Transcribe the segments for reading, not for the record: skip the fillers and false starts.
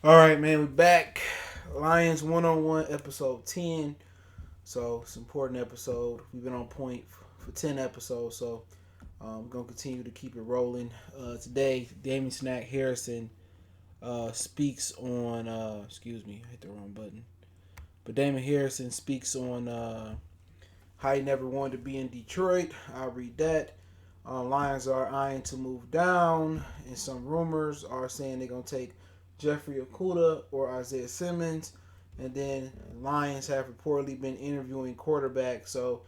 All right, man, we back. Lions one-on-one episode 10. So it's an important episode. We've been on point for 10 episodes, so we're going to continue to keep it rolling. Today, Damien Snack Harrison speaks on, excuse me, I hit the wrong button. But Damon Harrison speaks on how he never wanted to be in Detroit. I'll read that. Lions are eyeing to move down, and some rumors are saying they're going to take Jeffrey Okudah or Isaiah Simmons. And then Lions have reportedly been interviewing quarterbacks, so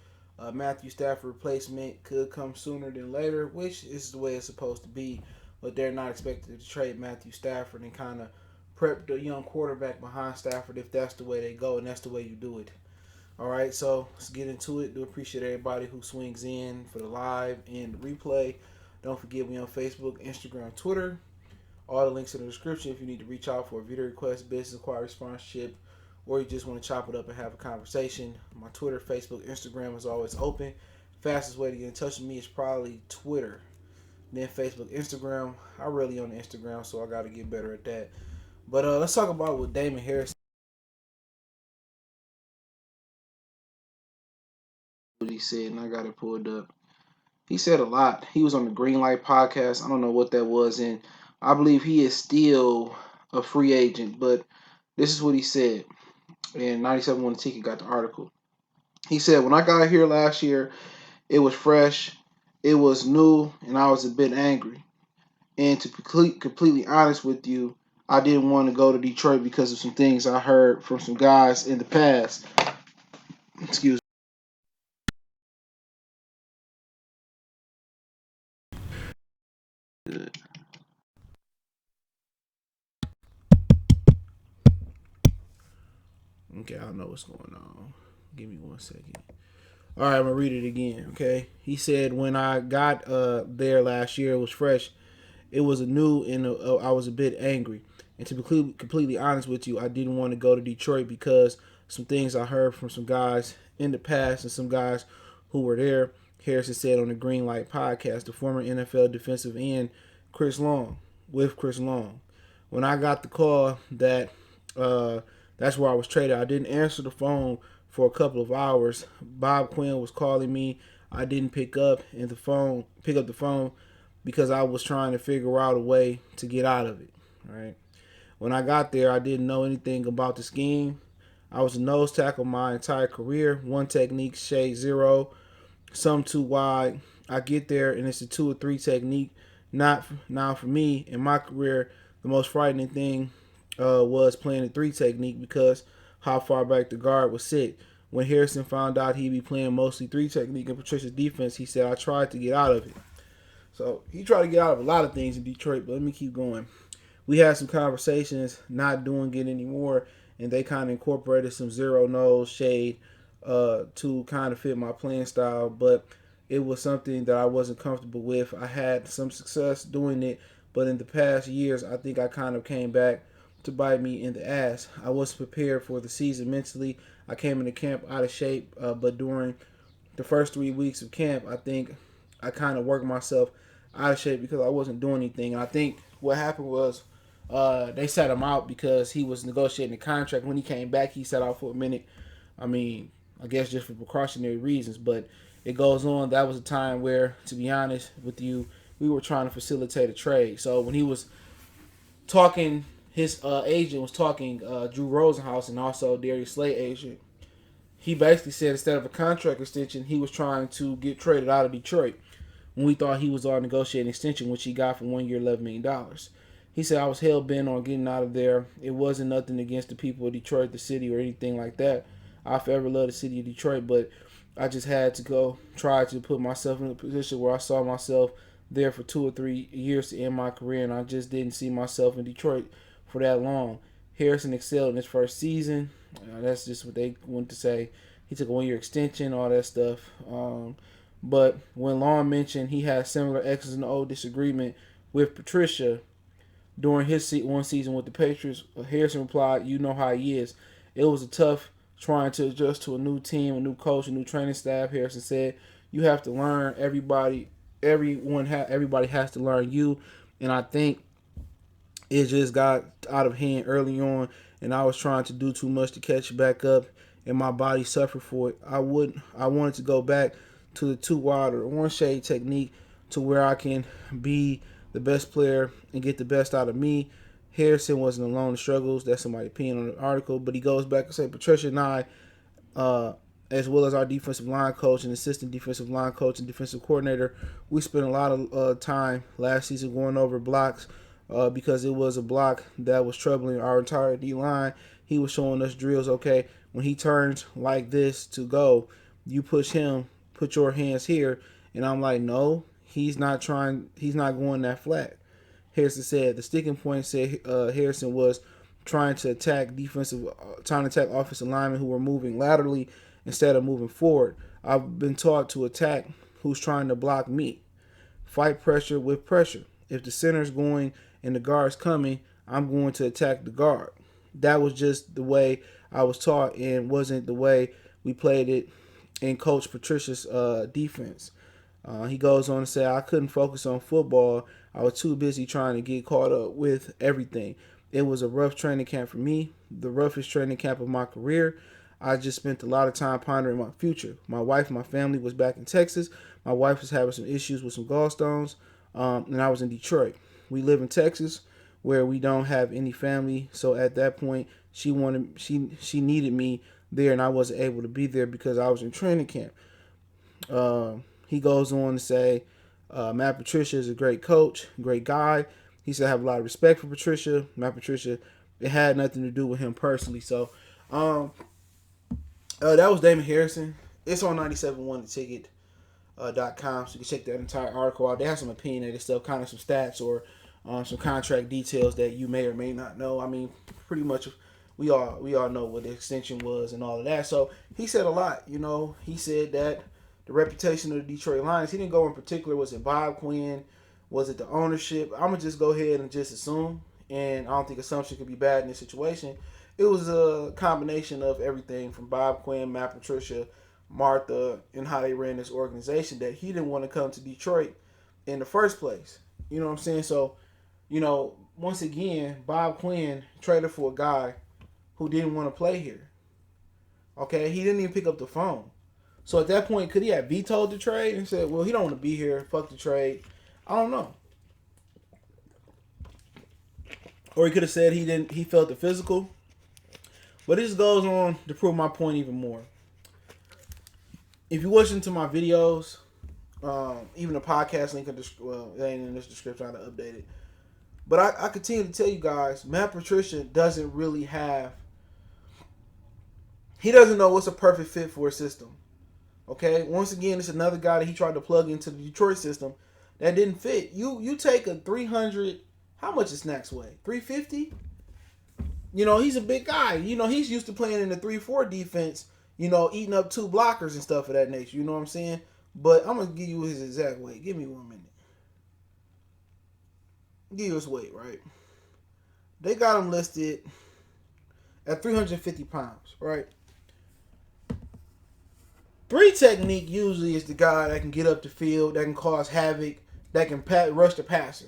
Matthew Stafford replacement could come sooner than later, which is the way it's supposed to be. But they're not expected to trade Matthew Stafford and kind of prep the young quarterback behind Stafford if that's the way they go and that's the way you do it. All right, so let's get into it. Do appreciate everybody who swings in for the live and the replay. Don't forget we on Facebook, Instagram, Twitter. All the links in the description if you need to reach out for a video request, business inquiry, sponsorship, or you just want to chop it up and have a conversation. My Twitter, Facebook, Instagram is always open. Fastest way to get in touch with me is probably Twitter. Then Facebook, Instagram. I really on Instagram, so I got to get better at that. But let's talk about what Damon Harris. What he said, and I got it pulled up. He said a lot. He was on the Green Light podcast. I don't know what that was, and I believe he is still a free agent. But this is what he said. And 97 One Ticket got the article. He said, when I got here last year, it was fresh, it was new, and I was a bit angry. And to be completely honest with you, I didn't want to go to Detroit because of some things I heard from some guys in the past. Excuse me. Okay, I don't know what's going on. Give me 1 second. All right, I'm gonna read it again. Okay, he said when I got there last year, it was fresh, it was a new, and I was a bit angry. And to be completely honest with you, I didn't want to go to Detroit because some things I heard from some guys in the past and some guys who were there. Harrison said on the Green Light podcast, the former NFL defensive end Chris Long, with Chris Long. When I got the call that that's where I was traded, I didn't answer the phone for a couple of hours. Bob Quinn was calling me. I didn't pick up the phone because I was trying to figure out a way to get out of it. Right. When I got there, I didn't know anything about the scheme. I was a nose tackle my entire career. One technique, shade zero, some too wide. I get there and it's a 2 or 3 technique. Not now for me in my career. The most frightening thing was playing the 3 technique because how far back the guard would sit. When Harrison found out he'd be playing mostly 3 technique in Patricia's defense, he said, I tried to get out of it. So he tried to get out of a lot of things in Detroit, but let me keep going. We had some conversations, not doing it anymore, and they kind of incorporated some zero nose shade to kind of fit my playing style, but it was something that I wasn't comfortable with. I had some success doing it, but in the past years, I think I kind of came back to bite me in the ass. I wasn't prepared for the season mentally. I came into camp out of shape, but during the first 3 weeks of camp, I think I kind of worked myself out of shape because I wasn't doing anything. And I think what happened was they sat him out because he was negotiating a contract. When he came back, he sat out for a minute. I mean, I guess just for precautionary reasons. But it goes on. That was a time where, to be honest with you, we were trying to facilitate a trade. So when he was talking, his agent was talking, Drew Rosenhaus and also Darius Slay agent. He basically said instead of a contract extension, he was trying to get traded out of Detroit when we thought he was on negotiating extension, which he got for 1 year, $11 million. He said, I was hell bent on getting out of there. It wasn't nothing against the people of Detroit, the city, or anything like that. I forever loved the city of Detroit, but I just had to go try to put myself in a position where I saw myself there for 2 or 3 years to end my career, and I just didn't see myself in Detroit for that long. Harrison excelled in his first season. That's just what they want to say. He took a 1 year extension, all that stuff. But when Long mentioned he had similar X's and O's disagreement with Patricia during his one season with the Patriots, Harrison replied, "You know how he is." It was a tough trying to adjust to a new team, a new coach, a new training staff. Harrison said, "You have to learn everybody. Everybody has to learn you." And I think it just got out of hand early on, and I was trying to do too much to catch back up, and my body suffered for it. I wanted to go back to the two wide or one shade technique to where I can be the best player and get the best out of me. Harrison wasn't alone in the struggles. That's somebody's opinion on the article, but he goes back and say Patricia and I, as well as our defensive line coach and assistant defensive line coach and defensive coordinator, we spent a lot of time last season going over blocks because it was a block that was troubling our entire D line. He was showing us drills. Okay, when he turns like this to go, you push him, put your hands here, and I'm like, no, he's not trying. He's not going that flat. Harrison said the sticking point said Harrison was trying to attack offensive linemen who were moving laterally instead of moving forward. I've been taught to attack who's trying to block me. Fight pressure with pressure. If the center's going and the guard's coming, I'm going to attack the guard. That was just the way I was taught and wasn't the way we played it in Coach Patricia's defense. He goes on to say, I couldn't focus on football. I was too busy trying to get caught up with everything. It was a rough training camp for me, the roughest training camp of my career. I just spent a lot of time pondering my future. My wife and my family was back in Texas. My wife was having some issues with some gallstones, and I was in Detroit. We live in Texas where we don't have any family, so at that point, she needed me there, and I wasn't able to be there because I was in training camp. He goes on to say, Matt Patricia is a great coach, great guy. He said I have a lot of respect for Patricia. Matt Patricia, it had nothing to do with him personally. So that was Damon Harrison. It's on 97onetheticket.com, so you can check that entire article out. They have some opinionated stuff, kind of some stats or some contract details that you may or may not know. I mean, pretty much we all know what the extension was and all of that. So he said a lot. You know, he said that the reputation of the Detroit Lions, he didn't go in particular. Was it Bob Quinn? Was it the ownership? I'm going to just go ahead and just assume, and I don't think assumption could be bad in this situation. It was a combination of everything from Bob Quinn, Matt Patricia, Martha, and how they ran this organization that he didn't want to come to Detroit in the first place. You know what I'm saying? So, you know, once again, Bob Quinn traded for a guy who didn't want to play here. Okay? He didn't even pick up the phone. So at that point, could he have vetoed the trade and said, well, he don't want to be here, fuck the trade? I don't know. Or he could have said he felt the physical. But this goes on to prove my point even more. If you listen to my videos, even the podcast link, it ain't in this description, I had to update it. But I continue to tell you guys, Matt Patricia doesn't really he doesn't know what's a perfect fit for a system. Okay? Once again, it's another guy that he tried to plug into the Detroit system that didn't fit. You take a 300, how much does Snacks weigh? 350? You know, he's a big guy. You know, he's used to playing in the 3-4 defense, you know, eating up two blockers and stuff of that nature. You know what I'm saying? But I'm going to give you his exact weight. Give me 1 minute. Give you his weight, right? They got him listed at 350 pounds, right? 3 technique usually is the guy that can get up the field, that can cause havoc, that can rush the passer.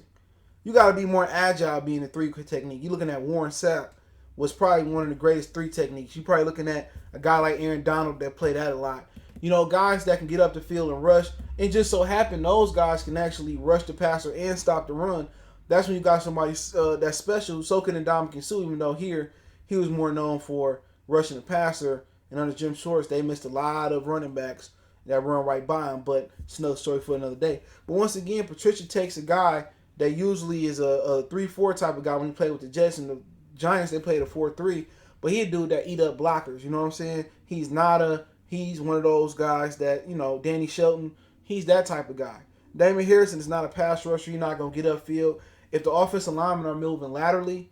You got to be more agile being a 3 technique. You're looking at Warren Sapp was probably one of the greatest 3 techniques. You're probably looking at a guy like Aaron Donald that played that a lot. You know, guys that can get up the field and rush. It just so happened those guys can actually rush the passer and stop the run. That's when you got somebody that's special. So can Ndamukong Suh, even though here he was more known for rushing the passer. And under Jim Schwartz, they missed a lot of running backs that run right by him. But it's another story for another day. But once again, Patricia takes a guy that usually is a 3-4 type of guy. When he played with the Jets and the Giants, they played a 4-3. But he a dude that eat up blockers. You know what I'm saying? He's one of those guys that, you know, Danny Shelton, he's that type of guy. Damon Harrison is not a pass rusher. You're not going to get upfield. If the offensive linemen are moving laterally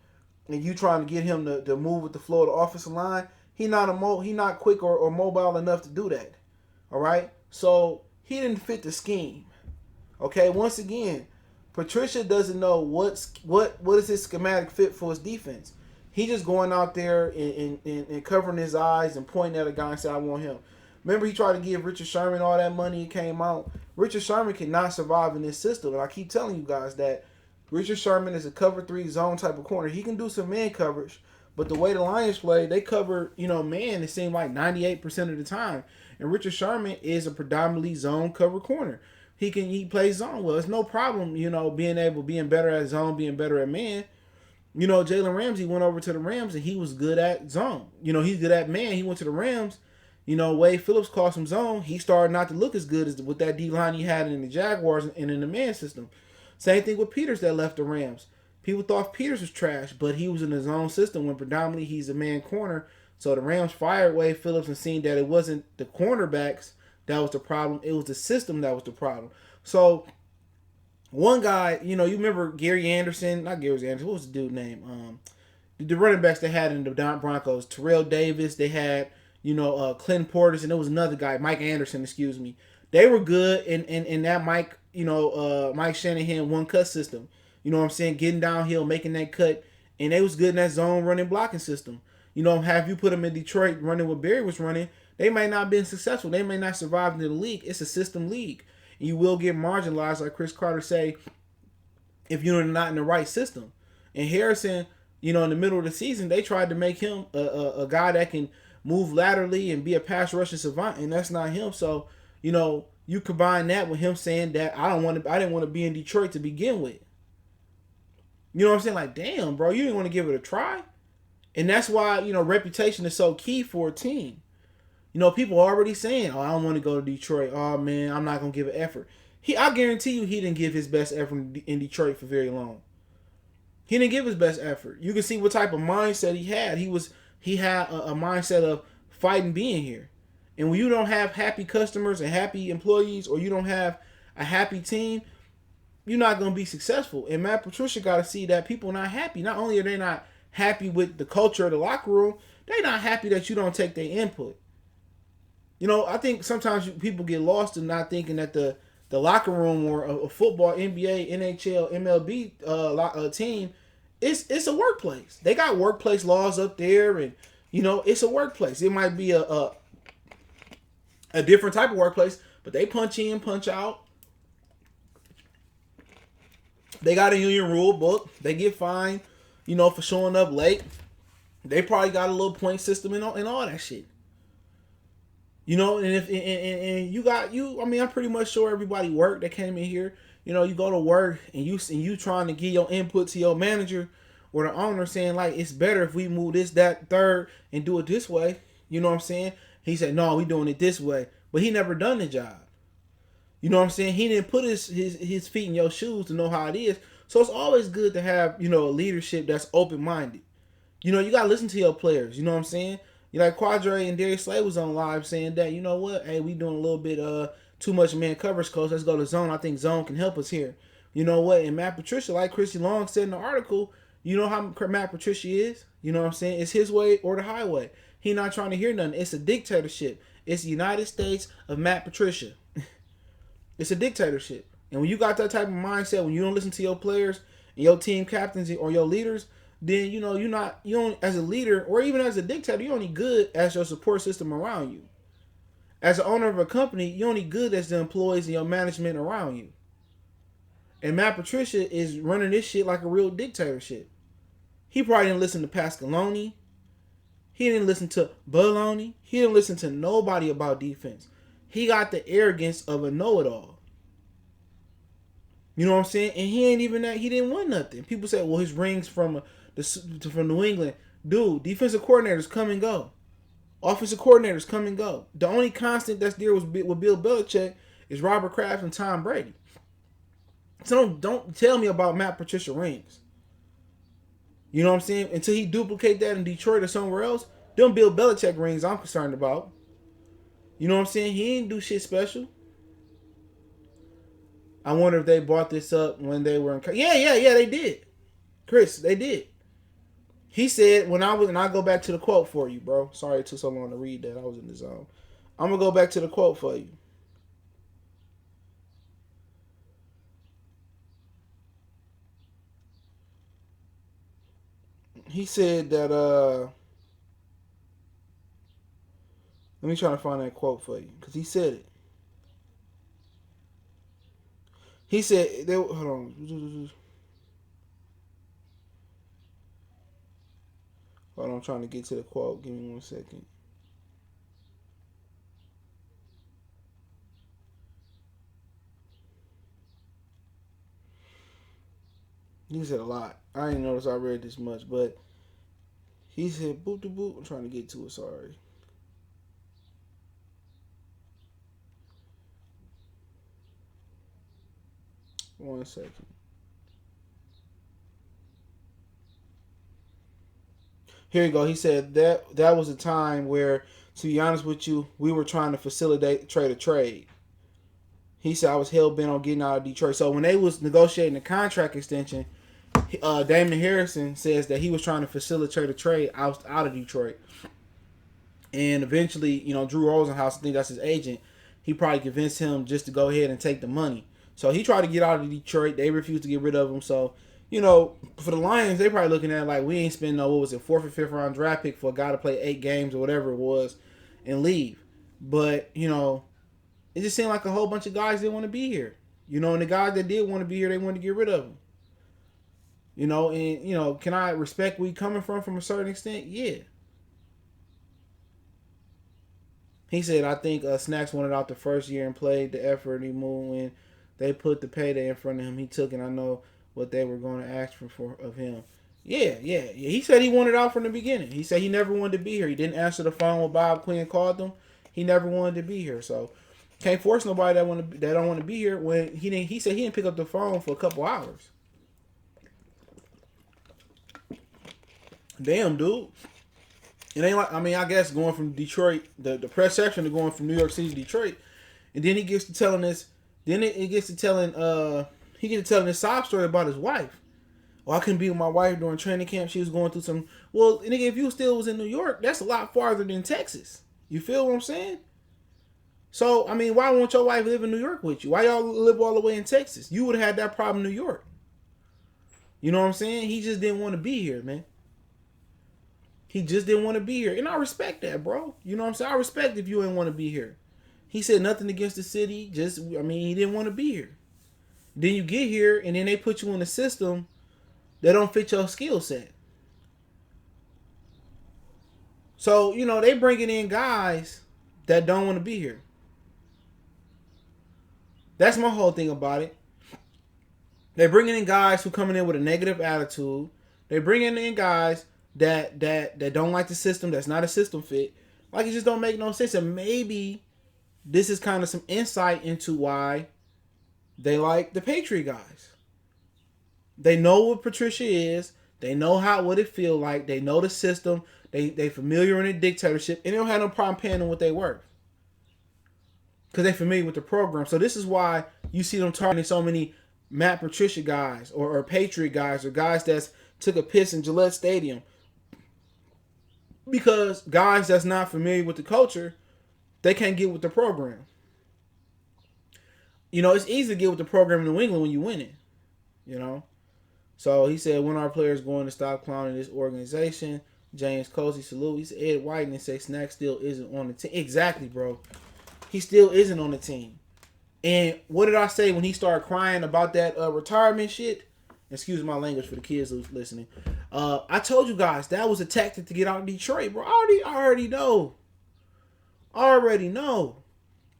and you trying to get him to move with the flow of the offensive line, he not quick or mobile enough to do that. All right? So he didn't fit the scheme. Okay? Once again, Patricia doesn't know what is his schematic fit for his defense. He just going out there and covering his eyes and pointing at a guy and saying, I want him. Remember he tried to give Richard Sherman all that money. It came out. Richard Sherman cannot survive in this system. And I keep telling you guys that Richard Sherman is a cover 3 zone type of corner. He can do some man coverage, but the way the Lions play, they cover, man, it seemed like 98% of the time. And Richard Sherman is a predominantly zone cover corner. He plays zone well. It's no problem, being better at zone, being better at man. Jalen Ramsey went over to the Rams and he was good at zone. He's good at man. He went to the Rams. Wade Phillips cost him zone. He started not to look as good as with that D line he had in the Jaguars and in the man system. Same thing with Peters that left the Rams. People thought Peters was trash, but he was in his own system when predominantly he's a man corner. So the Rams fired Wade Phillips and seen that it wasn't the cornerbacks that was the problem. It was the system that was the problem. So one guy, you remember Gary Anderson, not Gary Anderson, what was the dude's name? The running backs they had in the Broncos, Terrell Davis, they had, Clinton Portis, and there was another guy, Mike Anderson, excuse me. They were good in that Mike Shanahan one cut system. You know what I'm saying? Getting downhill, making that cut. And they was good in that zone running blocking system. Have you put them in Detroit running what Barry was running, they may not have been successful. They may not survive in the league. It's a system league. And you will get marginalized, like Chris Carter say, if you're not in the right system. And Harrison, in the middle of the season, they tried to make him a guy that can move laterally and be a pass rushing savant, and that's not him. So, you combine that with him saying that I didn't want to be in Detroit to begin with. You know what I'm saying? Like, damn, bro, you didn't want to give it a try. And that's why, reputation is so key for a team. People are already saying, oh, I don't want to go to Detroit. Oh, man, I'm not going to give an effort. I guarantee you he didn't give his best effort in Detroit for very long. He didn't give his best effort. You can see what type of mindset he had. He had a mindset of fighting being here. And when you don't have happy customers and happy employees, or you don't have a happy team, you're not going to be successful. And Matt Patricia got to see that people are not happy. Not only are they not happy with the culture of the locker room, they're not happy that you don't take their input. I think sometimes people get lost in not thinking that the locker room or a football, NBA, NHL, MLB team, it's a workplace. They got workplace laws up there, and it's a workplace. It might be a different type of workplace, but they punch in, punch out. They got a union rule book. They get fined, for showing up late. They probably got a little point system and all that shit. And if I'm pretty much sure everybody worked that came in here. You go to work and you trying to give your input to your manager or the owner, saying like, it's better if we move this, that, third, and do it this way. You know what I'm saying? He said, no, we doing it this way, but he never done the job. You know what I'm saying? He didn't put his feet in your shoes to know how it is. So it's always good to have, a leadership that's open-minded. You got to listen to your players. You know what I'm saying? Like Quadre and Darius Slay was on live saying that, hey, we doing a little bit too much man coverage, coach. Let's go to zone. I think zone can help us here. You know what? And Matt Patricia, like Chrissy Long said in the article, you know how Matt Patricia is? You know what I'm saying? It's his way or the highway. He not trying to hear nothing. It's a dictatorship. It's the United States of Matt Patricia. It's a dictatorship. And when you got that type of mindset, when you don't listen to your players and your team captains or your leaders, then you don't, as a leader or even as a dictator, you're only good as your support system around you. As an owner of a company, you're only good as the employees and your management around you. And Matt Patricia is running this shit like a real dictatorship. He probably didn't listen to Pascaloni. He didn't listen to Baloney. He didn't listen to nobody about defense. He got the arrogance of a know-it-all. You know what I'm saying? And he ain't even that. He didn't win nothing. People say, well, his rings from New England. Dude, defensive coordinators come and go. Offensive coordinators come and go. The only constant that's there with Bill Belichick is Robert Kraft and Tom Brady. So don't tell me about Matt Patricia rings. You know what I'm saying? Until he duplicate that in Detroit or somewhere else, them Bill Belichick rings I'm concerned about. You know what I'm saying? He ain't do shit special. I wonder if they brought this up when they were in... Yeah, they did. Chris, they did. He said, and I'll go back to the quote for you, bro. Sorry it took so long to read that. I was in the zone. I'm going to go back to the quote for you. He said that, let me try to find that quote for you, because he said it. He said, hold on. Hold on, I'm trying to get to the quote. Give me 1 second. He said a lot. I didn't notice I read this much, but he said boot to boot. I'm trying to get to it. Sorry. 1 second. Here you go. He said that was a time where, to be honest with you, we were trying to facilitate a trade. He said I was hell bent on getting out of Detroit. So when they was negotiating the contract extension, Damon Harrison says that he was trying to facilitate a trade out of Detroit. And eventually, Drew Rosenhaus, I think that's his agent, he probably convinced him just to go ahead and take the money. So he tried to get out of Detroit. They refused to get rid of him. So, for the Lions, they probably looking at it like we ain't spending no, what was it, 4th or 5th round draft pick for a guy to play 8 games or whatever it was and leave. But, it just seemed like a whole bunch of guys didn't want to be here. And the guys that did want to be here, they wanted to get rid of them. Can I respect where you coming from a certain extent? Yeah. He said, I think Snacks wanted out the first year and played the effort he moved when they put the payday in front of him. He took it. I know what they were going to ask for of him. Yeah. He said he wanted out from the beginning. He said he never wanted to be here. He didn't answer the phone when Bob Quinn called him. He never wanted to be here. So can't force nobody that don't want to be here when he didn't. He said he didn't pick up the phone for a couple hours. Damn, dude. It ain't like, I guess going from Detroit, the press section to going from New York City to Detroit, and then he gets to telling this. Then it gets to telling he gets to telling this sob story about his wife. Well, I couldn't be with my wife during training camp. She was going through some. Well, nigga, if you still was in New York, that's a lot farther than Texas. You feel what I'm saying? So, why won't your wife live in New York with you? Why y'all live all the way in Texas? You would have had that problem in New York. You know what I'm saying? He just didn't want to be here, man. He just didn't want to be here. And I respect that, bro. You know what I'm saying? I respect if you didn't want to be here. He said nothing against the city. He didn't want to be here. Then you get here, and then they put you in a system that don't fit your skill set. So, they bringing in guys that don't want to be here. That's my whole thing about it. They're bringing in guys who coming in with a negative attitude. They're bringing in guys that don't like the system, that's not a system fit. Like, it just don't make no sense. And maybe this is kind of some insight into why they like the Patriot guys. They know what Patricia is. They know what it feel like. They know the system. They familiar in the dictatorship. And they don't have no problem paying them what they worth. Because they familiar with the program. So this is why you see them targeting so many Matt Patricia guys or Patriot guys or guys that's took a piss in Gillette Stadium. Because guys that's not familiar with the culture, they can't get with the program. It's easy to get with the program in New England when you win it. So he said, when our players going to stop clowning this organization? James Cozy salute. He said, Ed White and say Snack still isn't on the team. Exactly, bro. He still isn't on the team. And what did I say when he started crying about that retirement shit? Excuse my language for the kids who's listening. I told you guys that was a tactic to get out of Detroit, bro. I already know.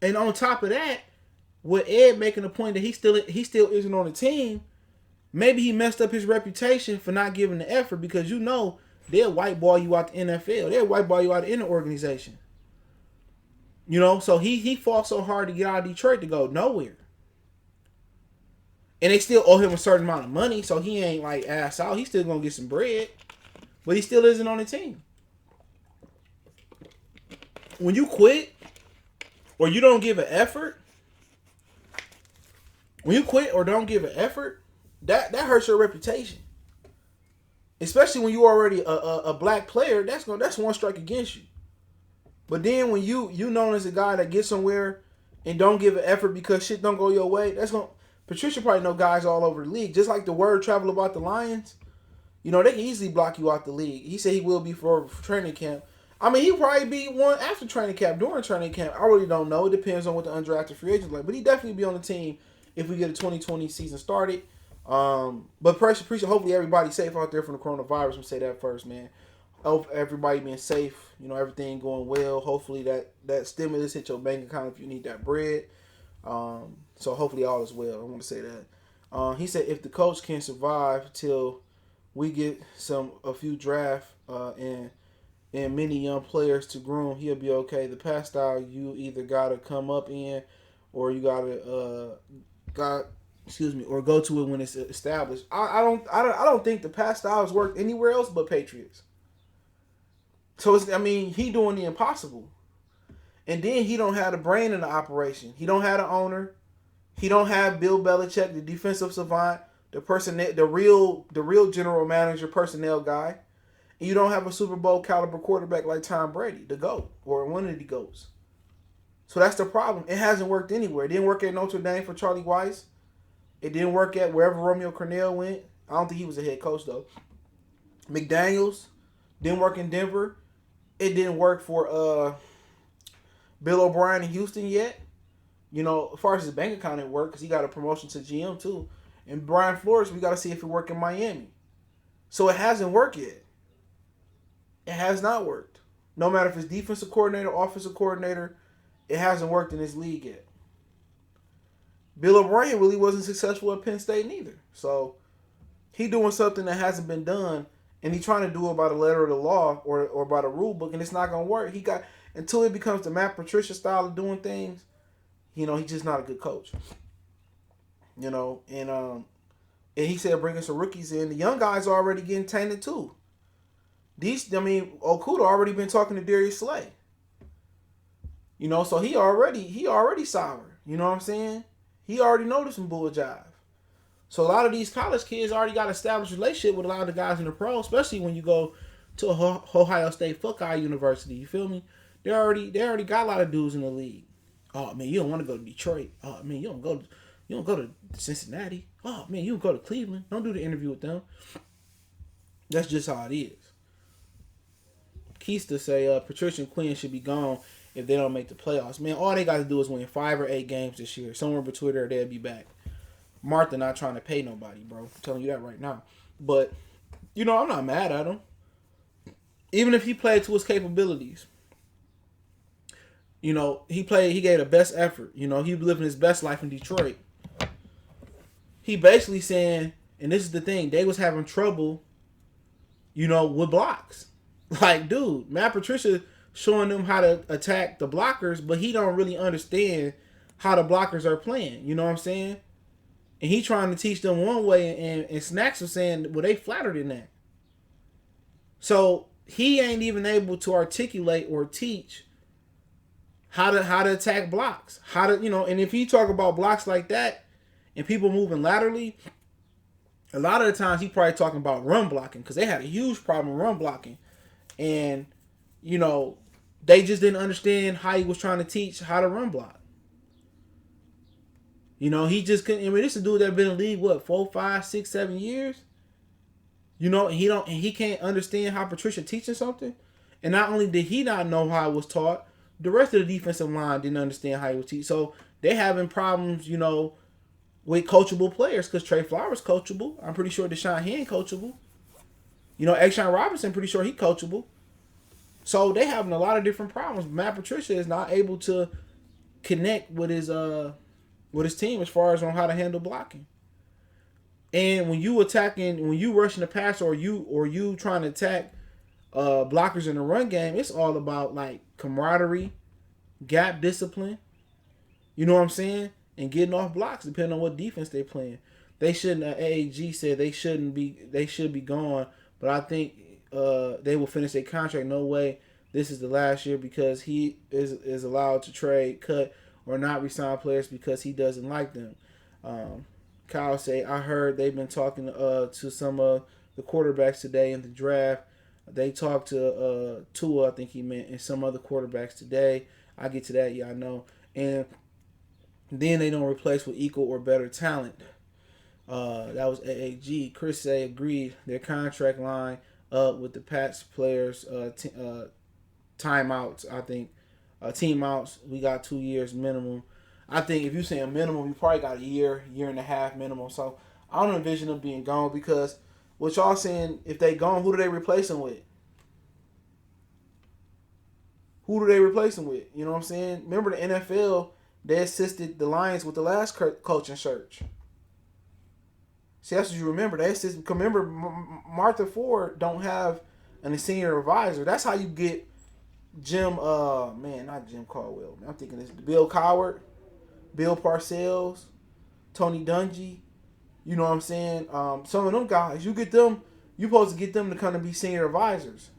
And on top of that, with Ed making the point that he still isn't on the team, maybe he messed up his reputation for not giving the effort because they'll whiteball you out the NFL. They'll whiteball you out of any organization. So he fought so hard to get out of Detroit to go nowhere. And they still owe him a certain amount of money, so he ain't like ass out. He's still going to get some bread. But he still isn't on the team. When you quit or you don't give an effort, that hurts your reputation. Especially when you already a black player, that's one strike against you. But then when you known as a guy that gets somewhere and don't give an effort because shit don't go your way, Patricia probably know guys all over the league. Just like the word travel about the Lions, they can easily block you out the league. He said he will be for training camp. He'll probably be one after training camp, during training camp. I really don't know. It depends on what the undrafted free agents like. But he'd definitely be on the team if we get a 2020 season started. But Patricia, hopefully everybody's safe out there from the coronavirus. We'll say that first, man. everybody being safe, everything going well. Hopefully that stimulus hit your bank account if you need that bread. So hopefully all is well. I want to say that. He said if the coach can survive till we get a few draft and many young players to groom, he'll be okay. The past style you either gotta come up in, or you gotta or go to it when it's established. I don't think the past style has worked anywhere else but Patriots. So he doing the impossible, and then he don't have the brain in the operation. He don't have the owner. He don't have Bill Belichick, the defensive savant, the real general manager, personnel guy. And you don't have a Super Bowl caliber quarterback like Tom Brady, the GOAT, or one of the GOATs. So that's the problem. It hasn't worked anywhere. It didn't work at Notre Dame for Charlie Weiss. It didn't work at wherever Romeo Cornell went. I don't think he was a head coach, though. McDaniels didn't work in Denver. It didn't work for Bill O'Brien in Houston yet. As far as his bank account, it worked because he got a promotion to GM, too. And Brian Flores, we got to see if it worked in Miami. So it hasn't worked yet. It has not worked. No matter if it's defensive coordinator, offensive coordinator, it hasn't worked in this league yet. Bill O'Brien really wasn't successful at Penn State neither. So he doing something that hasn't been done, and he trying to do it by the letter of the law or by the rule book, and it's not going to work. Until it becomes the Matt Patricia style of doing things, he's just not a good coach. And he said bringing some rookies in. The young guys are already getting tainted too. Okudah already been talking to Darius Slay. So he already sour. You know what I'm saying? He already noticed some bull jive. So a lot of these college kids already got established relationship with a lot of the guys in the pro, especially when you go to Ohio State Buckeye University. You feel me? They already got a lot of dudes in the league. Oh man, you don't want to go to Detroit. Oh man, you don't go to Cincinnati. Oh man, you don't go to Cleveland. Don't do the interview with them. That's just how it is. Keista say Patricia and Quinn should be gone if they don't make the playoffs. Man, all they got to do is win 5 or 8 games this year. Somewhere between there, they'll be back. Martha not trying to pay nobody, bro. I'm telling you that right now. But, I'm not mad at him. Even if he played to his capabilities. He gave the best effort. He living his best life in Detroit. He basically saying, and this is the thing, they was having trouble, with blocks. Like, dude, Matt Patricia showing them how to attack the blockers, but he don't really understand how the blockers are playing. You know what I'm saying? And he trying to teach them one way, and Snacks was saying, well, they flattered in that. So he ain't even able to articulate or teach how to attack blocks. And if you talk about blocks like that and people moving laterally, a lot of the times he probably talking about run blocking, because they had a huge problem run blocking. And, they just didn't understand how he was trying to teach how to run block. He just couldn't. This is a dude that been in the league, 4, 5, 6, 7 years? And he can't understand how Patricia teaching something. And not only did he not know how it was taught, the rest of the defensive line didn't understand how he was teaching. So they having problems, with coachable players, because Trey Flowers coachable. I'm pretty sure Deshaun Hand coachable. Exxon Robinson, pretty sure he coachable. So they having a lot of different problems. Matt Patricia is not able to connect with his team as far as on how to handle blocking. And when you rushing the pass, or you trying to attack blockers in the run game, it's all about like camaraderie, gap discipline. You know what I'm saying? And getting off blocks depending on what defense they playing. They shouldn't. AAG said they should be gone, but I think they will finish their contract. No way. This is the last year, because he is allowed to trade, cut, or not resign players because he doesn't like them. Kyle say, I heard they've been talking to some of the quarterbacks today in the draft. They talked to Tua, I think he meant, and some other quarterbacks today. I get to that, yeah, I know. And then they don't replace with equal or better talent. That was AAG. Chris say agreed. Their contract line up with the Pats players timeouts. I think team outs. We got 2 years minimum. I think if you're saying minimum, you probably got a year and a half minimum. So I don't envision them being gone, because what y'all saying, if they gone, who do they replace them with? Who do they replace him with? You know what I'm saying? Remember the NFL, they assisted the Lions with the last coaching search. See, that's what you remember. They assisted. Remember, Martha Ford don't have a senior advisor. That's how you get Jim. Not Jim Caldwell. I'm thinking it's Bill Coward, Bill Parcells, Tony Dungy. You know what I'm saying? Some of them guys, you get them. You supposed to get them to kind of be senior advisors.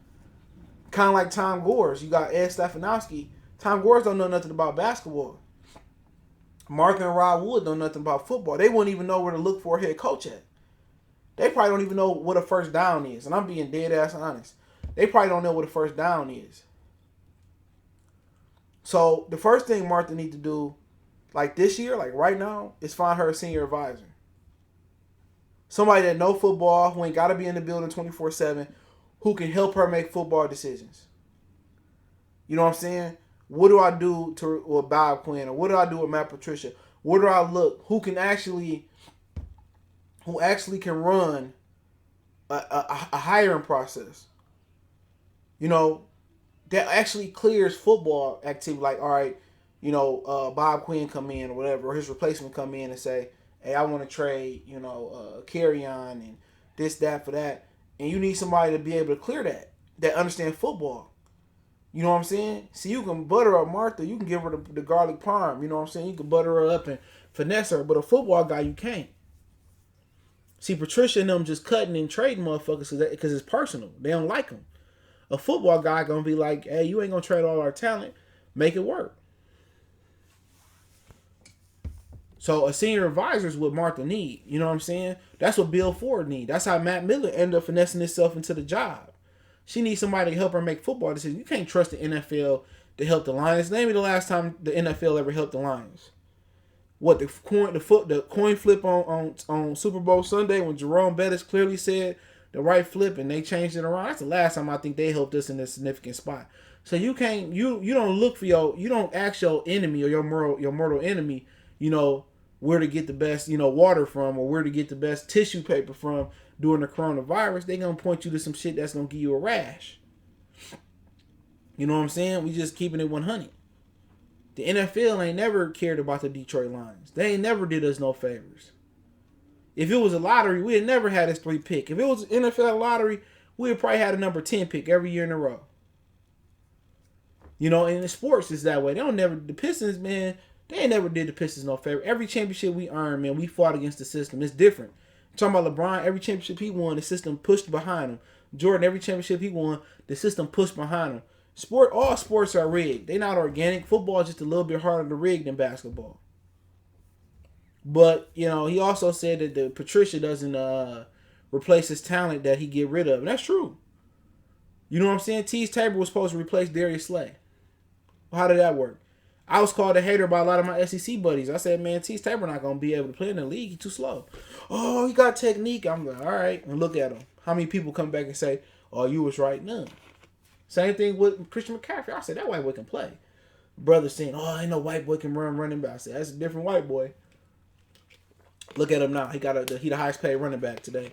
Kind of like Tom Gores. You got Ed Stefanowski. Tom Gores don't know nothing about basketball. Martha and Rod Wood don't know nothing about football. They wouldn't even know where to look for a head coach at. They probably don't even know what a first down is. And I'm being dead ass honest. They probably don't know what a first down is. So the first thing Martha need to do, like this year, like right now, is find her a senior advisor. Somebody that know football, who ain't got to be in the building 24/7, who can help her make football decisions. You know what I'm saying? What do I do with Bob Quinn? Or what do I do with Matt Patricia? Where do I look? Who actually can run a hiring process? You know, that actually clears football activity. Like, all right, you know, Bob Quinn come in or whatever, or his replacement come in and say, hey, I want to trade, you know, carry on and this, that, for that. And you need somebody to be able to clear that understand football. You know what I'm saying? See, you can butter up Martha. You can give her the garlic parm. You know what I'm saying? You can butter her up and finesse her. But a football guy, you can't. See, Patricia and them just cutting and trading motherfuckers because it's personal. They don't like them. A football guy going to be like, hey, you ain't going to trade all our talent. Make it work. So a senior advisor is what Martha need. You know what I'm saying? That's what Bill Ford need. That's how Matt Miller ended up finessing himself into the job. She needs somebody to help her make football decisions. You can't trust the NFL to help the Lions. Name me the last time the NFL ever helped the Lions. What, the coin flip on Super Bowl Sunday when Jerome Bettis clearly said the right flip and they changed it around? That's the last time I think they helped us in a significant spot. So you can't you don't look for you don't ask your enemy or your mortal enemy, you know, where to get the best, you know, water from or where to get the best tissue paper from during the coronavirus. They're going to point you to some shit that's going to give you a rash. You know what I'm saying? We just keeping it 100. The NFL ain't never cared about the Detroit Lions. They ain't never did us no favors. If it was a lottery, we had never had this 3 pick. If it was an NFL lottery, we would probably had a number 10 pick every year in a row. You know, and in sports it's that way. The Pistons, man, they ain't never did the Pistons no favor. Every championship we earned, man, we fought against the system. It's different. I'm talking about LeBron, every championship he won, the system pushed behind him. Jordan, every championship he won, the system pushed behind him. All sports are rigged. They're not organic. Football is just a little bit harder to rig than basketball. But, you know, he also said that the Patricia doesn't replace his talent that he get rid of. And that's true. You know what I'm saying? Tease Tabor was supposed to replace Darius Slay. Well, how did that work? I was called a hater by a lot of my SEC buddies. I said, man, Tease Tabor not going to be able to play in the league. He's too slow. Oh, he got technique. I'm like, all right. And look at him. How many people come back and say, oh, you was right? None. Same thing with Christian McCaffrey. I said, that white boy can play. Brother saying, oh, ain't no white boy can run running back. I said, that's a different white boy. Look at him now. He the highest paid running back today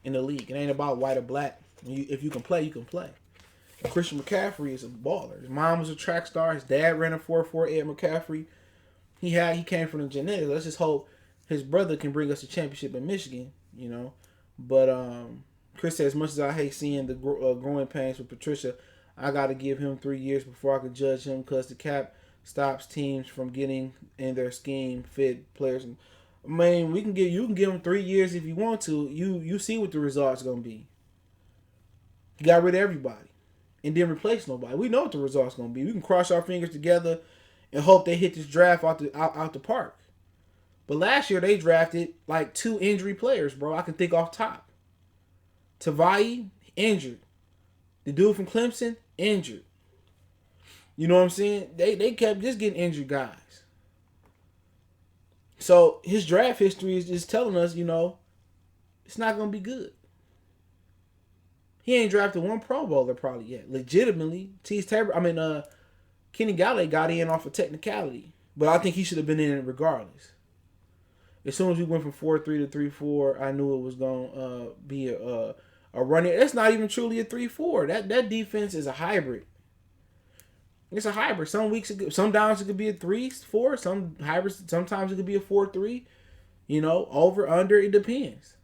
in the league. It ain't about white or black. If you can play, you can play. And Christian McCaffrey is a baller. His mom was a track star. His dad ran a 4.4. Ed McCaffrey. He came from the genetics. Let's just hope his brother can bring us a championship in Michigan. You know, but Chris said, as much as I hate seeing the growing pains with Patricia, I got to give him 3 years before I could judge him because the cap stops teams from getting in their scheme fit players. I mean, you can give him 3 years if you want to. You see what the results gonna be. He got rid of everybody and didn't replace nobody. We know what the results gonna be. We can cross our fingers together and hope they hit this draft out the park. But last year they drafted like 2 injury players, bro. I can think off top. Tavai, injured. The dude from Clemson, injured. You know what I'm saying? They kept just getting injured guys. So his draft history is just telling us, you know, it's not going to be good. He ain't drafted one Pro Bowler probably yet. Legitimately, Kenny Galladay got in off a technicality. But I think he should have been in it regardless. As soon as we went from 4-3 to 3-4, I knew it was going to be a running. That's not even truly a 3-4. That defense is a hybrid. It's a hybrid. Some weeks, some downs it could be a 3-4. Some hybrids, sometimes it could be a 4-3. Over, under, it depends.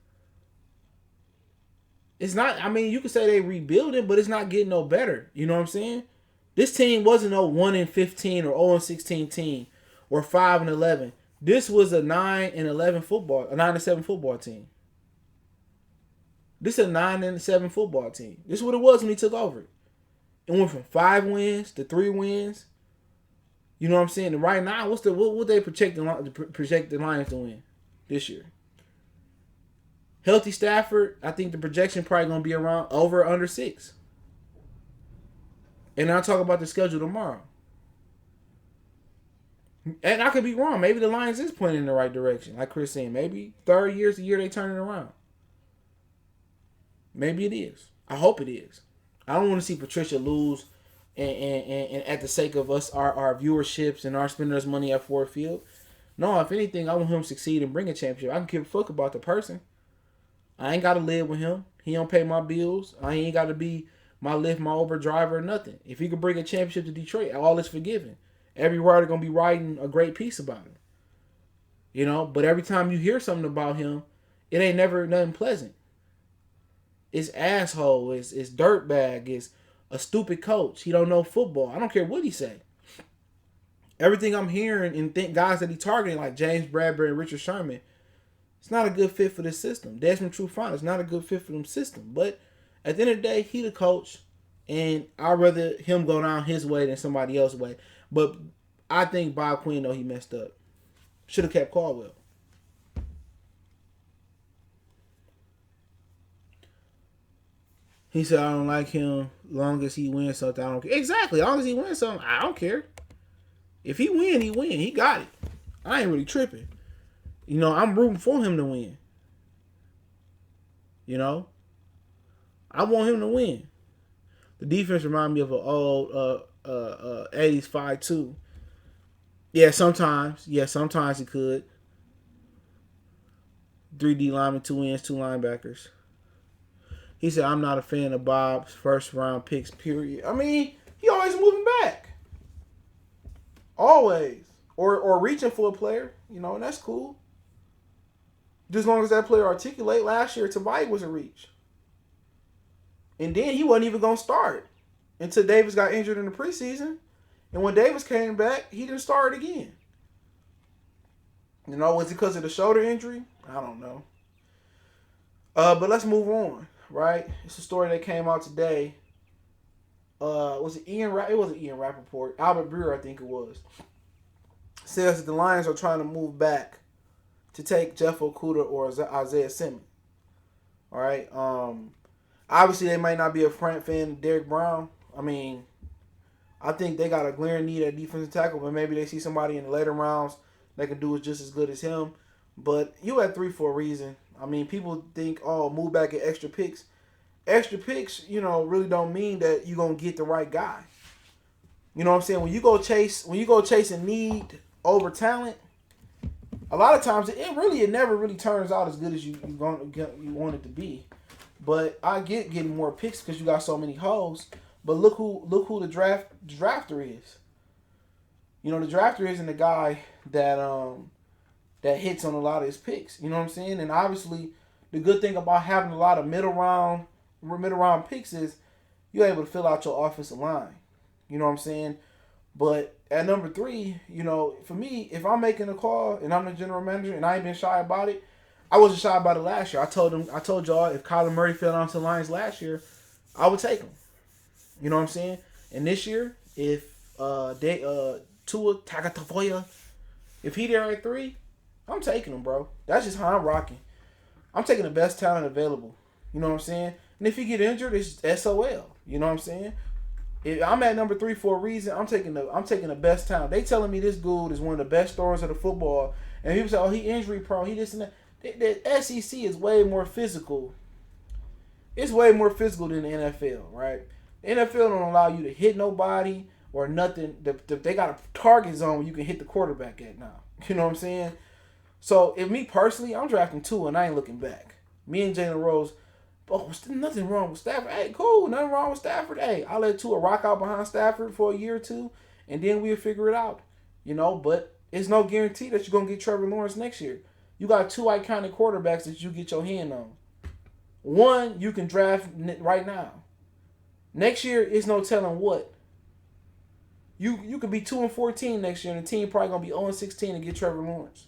It's not. I mean, you could say they rebuilding, but it's not getting no better. You know what I'm saying? This team wasn't no 1-15 or 0-16 team or 5-11. This was a 9-11 football, a 9-7 football team. This is a 9-7 football team. This is what it was when he took over. It went from 5 wins to 3 wins. You know what I'm saying? And right now, what they project the Lions to win this year? Healthy Stafford, I think the projection probably going to be around over or under 6. And I'll talk about the schedule tomorrow. And I could be wrong. Maybe the Lions is pointing in the right direction. Like Chris saying, maybe third year's the year they turn it around. Maybe it is. I hope it is. I don't want to see Patricia lose and at the sake of us, our viewerships and our spending us money at Ford Field. No, if anything, I want him to succeed and bring a championship. I don't give a fuck about the person. I ain't got to live with him. He don't pay my bills. I ain't got to be my Lyft, my Uber driver, or nothing. If he could bring a championship to Detroit, all is forgiven. Every writer going to be writing a great piece about him. But every time you hear something about him, it ain't never nothing pleasant. It's asshole. It's dirtbag. It's a stupid coach. He don't know football. I don't care what he say. Everything I'm hearing and think guys that he targeting like James Bradbury and Richard Sherman, it's not a good fit for this system. Desmond Trufant is not a good fit for them system. But at the end of the day, he the coach, and I'd rather him go down his way than somebody else's way. But I think Bob Quinn, though, he messed up. Should have kept Caldwell. He said, I don't like him. Long as he wins something, I don't care. Exactly. As long as he wins something, I don't care. If he win, he win. He got it. I ain't really tripping. I'm rooting for him to win. I want him to win. The defense reminds me of an old 80s 5-2. Yeah, sometimes. Sometimes it could. 3D linemen, 2 ends, 2 linebackers. He said, I'm not a fan of Bob's first round picks, period. I mean, he always moving back. Always. Or reaching for a player, and that's cool. Just as long as that player articulate. Last year, Tavai was a reach. And then he wasn't even going to start until Davis got injured in the preseason. And when Davis came back, he didn't start again. Was it because of the shoulder injury? I don't know. But let's move on, right? It's a story that came out today. Was it Ian? It wasn't Ian Rappaport. Albert Breer, I think it was. Says that the Lions are trying to move back to take Jeff Okudah or Isaiah Simmons. All right. Obviously, they might not be a fan of Derrick Brown. I mean, I think they got a glaring need at defensive tackle, but maybe they see somebody in the later rounds that can do it just as good as him. But you at 3 for a reason. I mean, people think, move back at extra picks. Extra picks, really don't mean that you're going to get the right guy. You know what I'm saying? When you go chase a need over talent, a lot of times it never really turns out as good as you want it to be. But I get getting more picks because you got so many holes. But look who the drafter is. The drafter isn't the guy that hits on a lot of his picks. You know what I'm saying? And obviously, the good thing about having a lot of middle round picks is you're able to fill out your offensive line. You know what I'm saying? But at number 3, for me, if I'm making a call and I'm the general manager and I ain't been shy about it, I wasn't shy about it last year. I told y'all if Kyler Murray fell onto the Lions last year, I would take him. You know what I'm saying? And this year, if Tua Tagovailoa, if he there at 3, I'm taking him, bro. That's just how I'm rocking. I'm taking the best talent available. You know what I'm saying? And if he get injured, it's SOL. You know what I'm saying? If I'm at number 3 for a reason, I'm taking the best talent. They telling me this dude is one of the best throwers of the football, and people say, he injury prone, he this and that. The SEC is way more physical. It's way more physical than the NFL, right? The NFL don't allow you to hit nobody or nothing. They got a target zone where you can hit the quarterback at now. You know what I'm saying? So, if me personally, I'm drafting 2 and I ain't looking back. Me and Jalen Rose, Oh, nothing wrong with Stafford. Hey, cool. Nothing wrong with Stafford. Hey, I'll let Tua rock out behind Stafford for a year or two, and then we'll figure it out. But it's no guarantee that you're going to get Trevor Lawrence next year. You got two iconic quarterbacks that you get your hand on. One, you can draft right now. Next year, it's no telling what. You could be 2-14 next year, and the team probably going to be 0-16 and get Trevor Lawrence.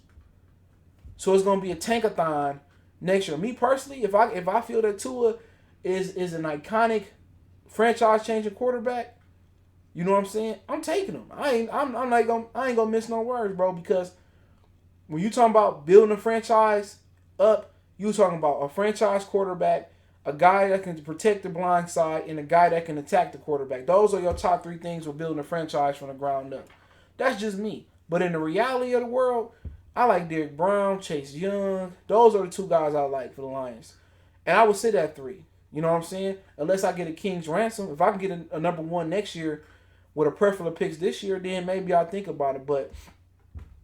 So it's going to be a tankathon next year. Me personally, if I feel that Tua is an iconic franchise-changing quarterback, you know what I'm saying? I'm taking him. I ain't gonna miss no words, bro. Because when you talking about building a franchise up, you talking about a franchise quarterback, a guy that can protect the blind side, and a guy that can attack the quarterback. Those are your top three things for building a franchise from the ground up. That's just me. But in the reality of the world, I like Derrick Brown, Chase Young. Those are the two guys I like for the Lions. And I would sit at 3. You know what I'm saying? Unless I get a king's ransom. If I can get a number 1 next year with a plethora of picks this year, then maybe I'll think about it. But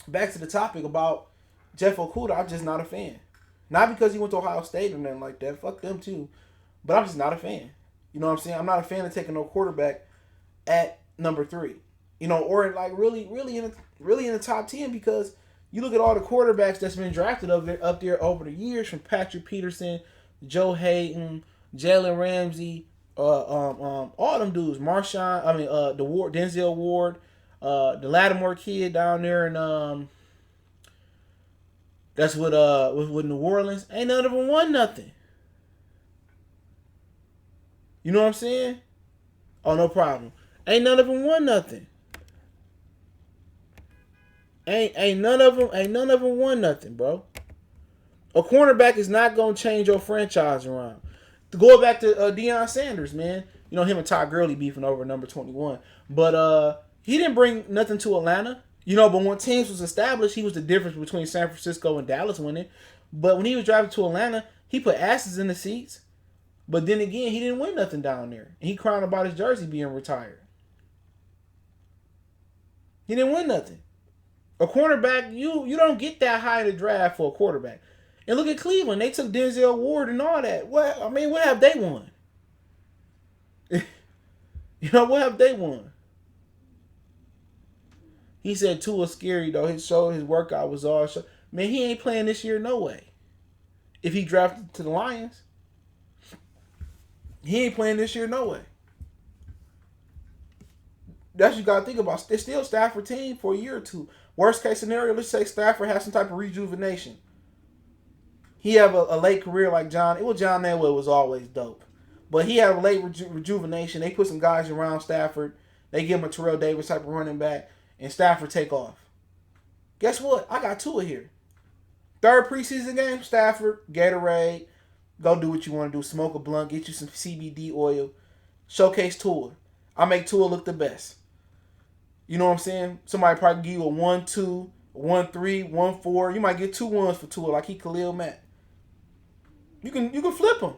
back to the topic about Jeff Okudah, I'm just not a fan. Not because he went to Ohio State or nothing like that. Fuck them too. But I'm just not a fan. You know what I'm saying? I'm not a fan of taking no quarterback at number 3. Or like really in the top 10, because you look at all the quarterbacks that's been drafted up there over the years, from Patrick Peterson, Joe Hayden, Jalen Ramsey, all them dudes, Denzel Ward, the Lattimore kid down there, and that's with New Orleans. Ain't none of them won nothing. You know what I'm saying? Oh, no problem. Ain't none of them won nothing. Ain't none of them won nothing, bro. A cornerback is not gonna change your franchise around. Going back to Deion Sanders, man. Him and Todd Gurley beefing over number 21. But he didn't bring nothing to Atlanta. But when teams was established, he was the difference between San Francisco and Dallas winning. But when he was drafted to Atlanta, he put asses in the seats. But then again, he didn't win nothing down there. And he crying about his jersey being retired. He didn't win nothing. A cornerback, you don't get that high in the draft for a quarterback. And look at Cleveland. They took Denzel Ward and all that. What have they won? What have they won? He said Tua's scary, though. His workout was all show. Man, he ain't playing this year, no way. If he drafted to the Lions, he ain't playing this year, no way. That's what you got to think about. It's still Stafford team for a year or two. Worst case scenario, let's say Stafford has some type of rejuvenation. He have a late career like John. John Elway was always dope. But he had a late rejuvenation. They put some guys around Stafford. They give him a Terrell Davis type of running back. And Stafford take off. Guess what? I got Tua here. 3rd preseason game, Stafford, Gatorade. Go do what you want to do. Smoke a blunt. Get you some CBD oil. Showcase Tua. I make Tua look the best. You know what I'm saying? Somebody probably give you a 1-2, 1-3, 1-4. You might get 2 1s for Tua, like he Khalil Mack. You can flip him.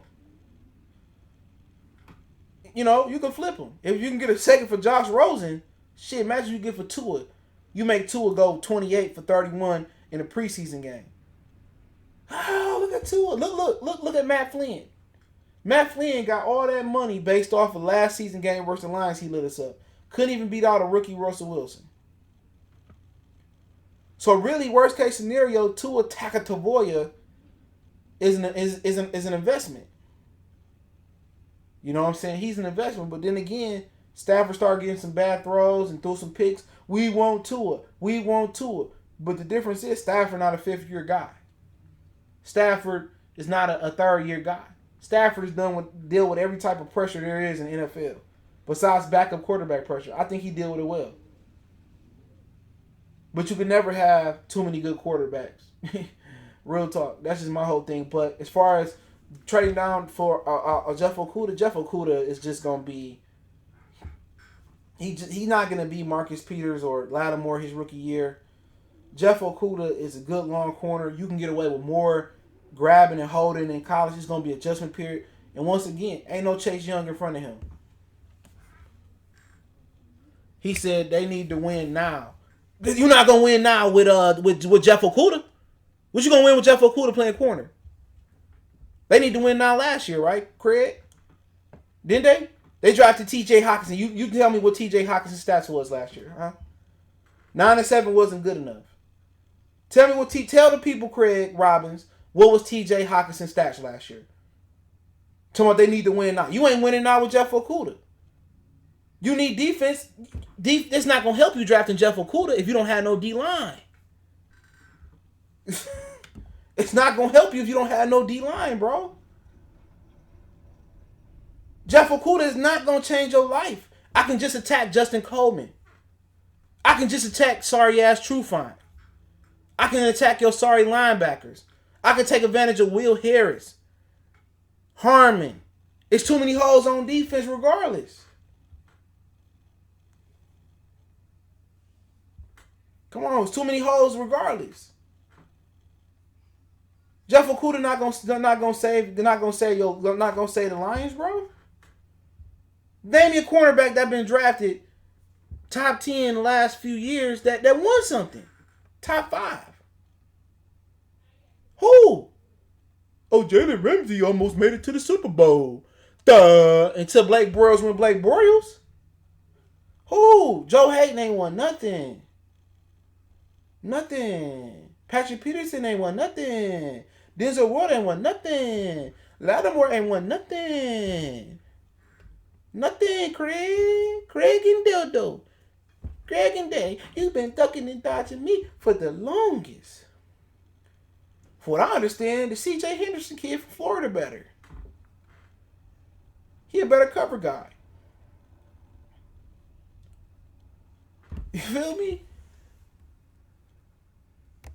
You can flip him. If you can get a second for Josh Rosen, shit, imagine you get for Tua. You make Tua go 28 for 31 in a preseason game. Oh, look at Tua. Look at Matt Flynn. Matt Flynn got all that money based off of last season game versus the Lions. He lit us up. Couldn't even beat out a rookie Russell Wilson. So really, worst case scenario, Tua Tagovailoa is an investment. You know what I'm saying? He's an investment. But then again, Stafford started getting some bad throws and threw some picks. We want Tua. But the difference is Stafford not a 5th-year guy. Stafford is not a 3rd-year guy. Stafford is deal with every type of pressure there is in the NFL. Besides backup quarterback pressure. I think he deal with it well. But you can never have too many good quarterbacks. Real talk. That's just my whole thing. But as far as trading down for Jeff Okudah is just going to be... He's not going to be Marcus Peters or Lattimore his rookie year. Jeff Okudah is a good long corner. You can get away with more grabbing and holding in college. It's going to be adjustment period. And once again, ain't no Chase Young in front of him. He said they need to win now. You're not going to win now with Jeff Okudah. What you going to win with Jeff Okudah playing corner? They need to win now last year, right, Craig? Didn't they? They drafted T.J. Hawkinson. You tell me what T.J. Hawkinson's stats was last year, huh? 9-7 wasn't good enough. Tell the people, Craig Robbins, what was T.J. Hawkinson's stats last year? Tell me they need to win now. You ain't winning now with Jeff Okudah. You need defense. It's not gonna help you drafting Jeff Okudah if you don't have no D-line. It's not gonna help you if you don't have no D-line, bro. Jeff Okudah is not gonna change your life. I can just attack Justin Coleman. I can just attack sorry-ass Trufant. I can attack your sorry linebackers. I can take advantage of Will Harris. Harmon. It's too many holes on defense regardless. Come on, it's too many holes regardless. Jeff Okudah not gonna save the Lions, bro. Name me a cornerback that been drafted top 10 in the last few years that won something. Top 5. Who? Oh, Jalen Ramsey almost made it to the Super Bowl. Duh. Until Blake Bortles went Blake Bortles. Who? Joe Hayden ain't won nothing. Nothing. Patrick Peterson ain't won nothing. Denzel Ward ain't won nothing. Lattimore ain't won nothing. Nothing, Craig. Craig and Dildo. Craig and Day, you've been ducking and dodging me for the longest. For what I understand, the C.J. Henderson kid from Florida better. He a better cover guy. You feel me?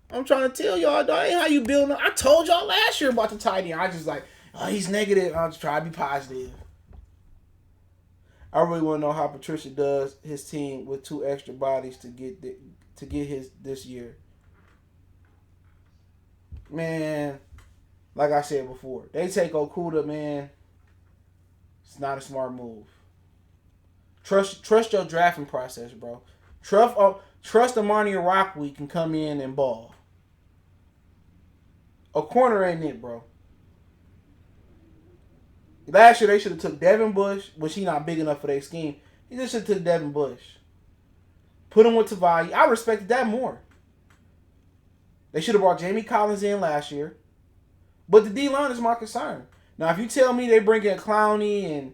I'm trying to tell y'all, dog, ain't how you building. I told y'all last year about the tight end. I just like, oh, he's negative. I'll just try to be positive. I really want to know how Patricia does his team with 2 extra bodies to get his this year. Man, like I said before, they take Okudah, man. It's not a smart move. Trust your drafting process, bro. Trust Amani Rockwe can come in and ball. A corner ain't it, bro. Last year they should have took Devin Bush, which he not big enough for their scheme. He just should have took Devin Bush. Put him with Tavai. I respected that more. They should have brought Jamie Collins in last year. But the D-line is my concern. Now, if you tell me they bring in Clowney and,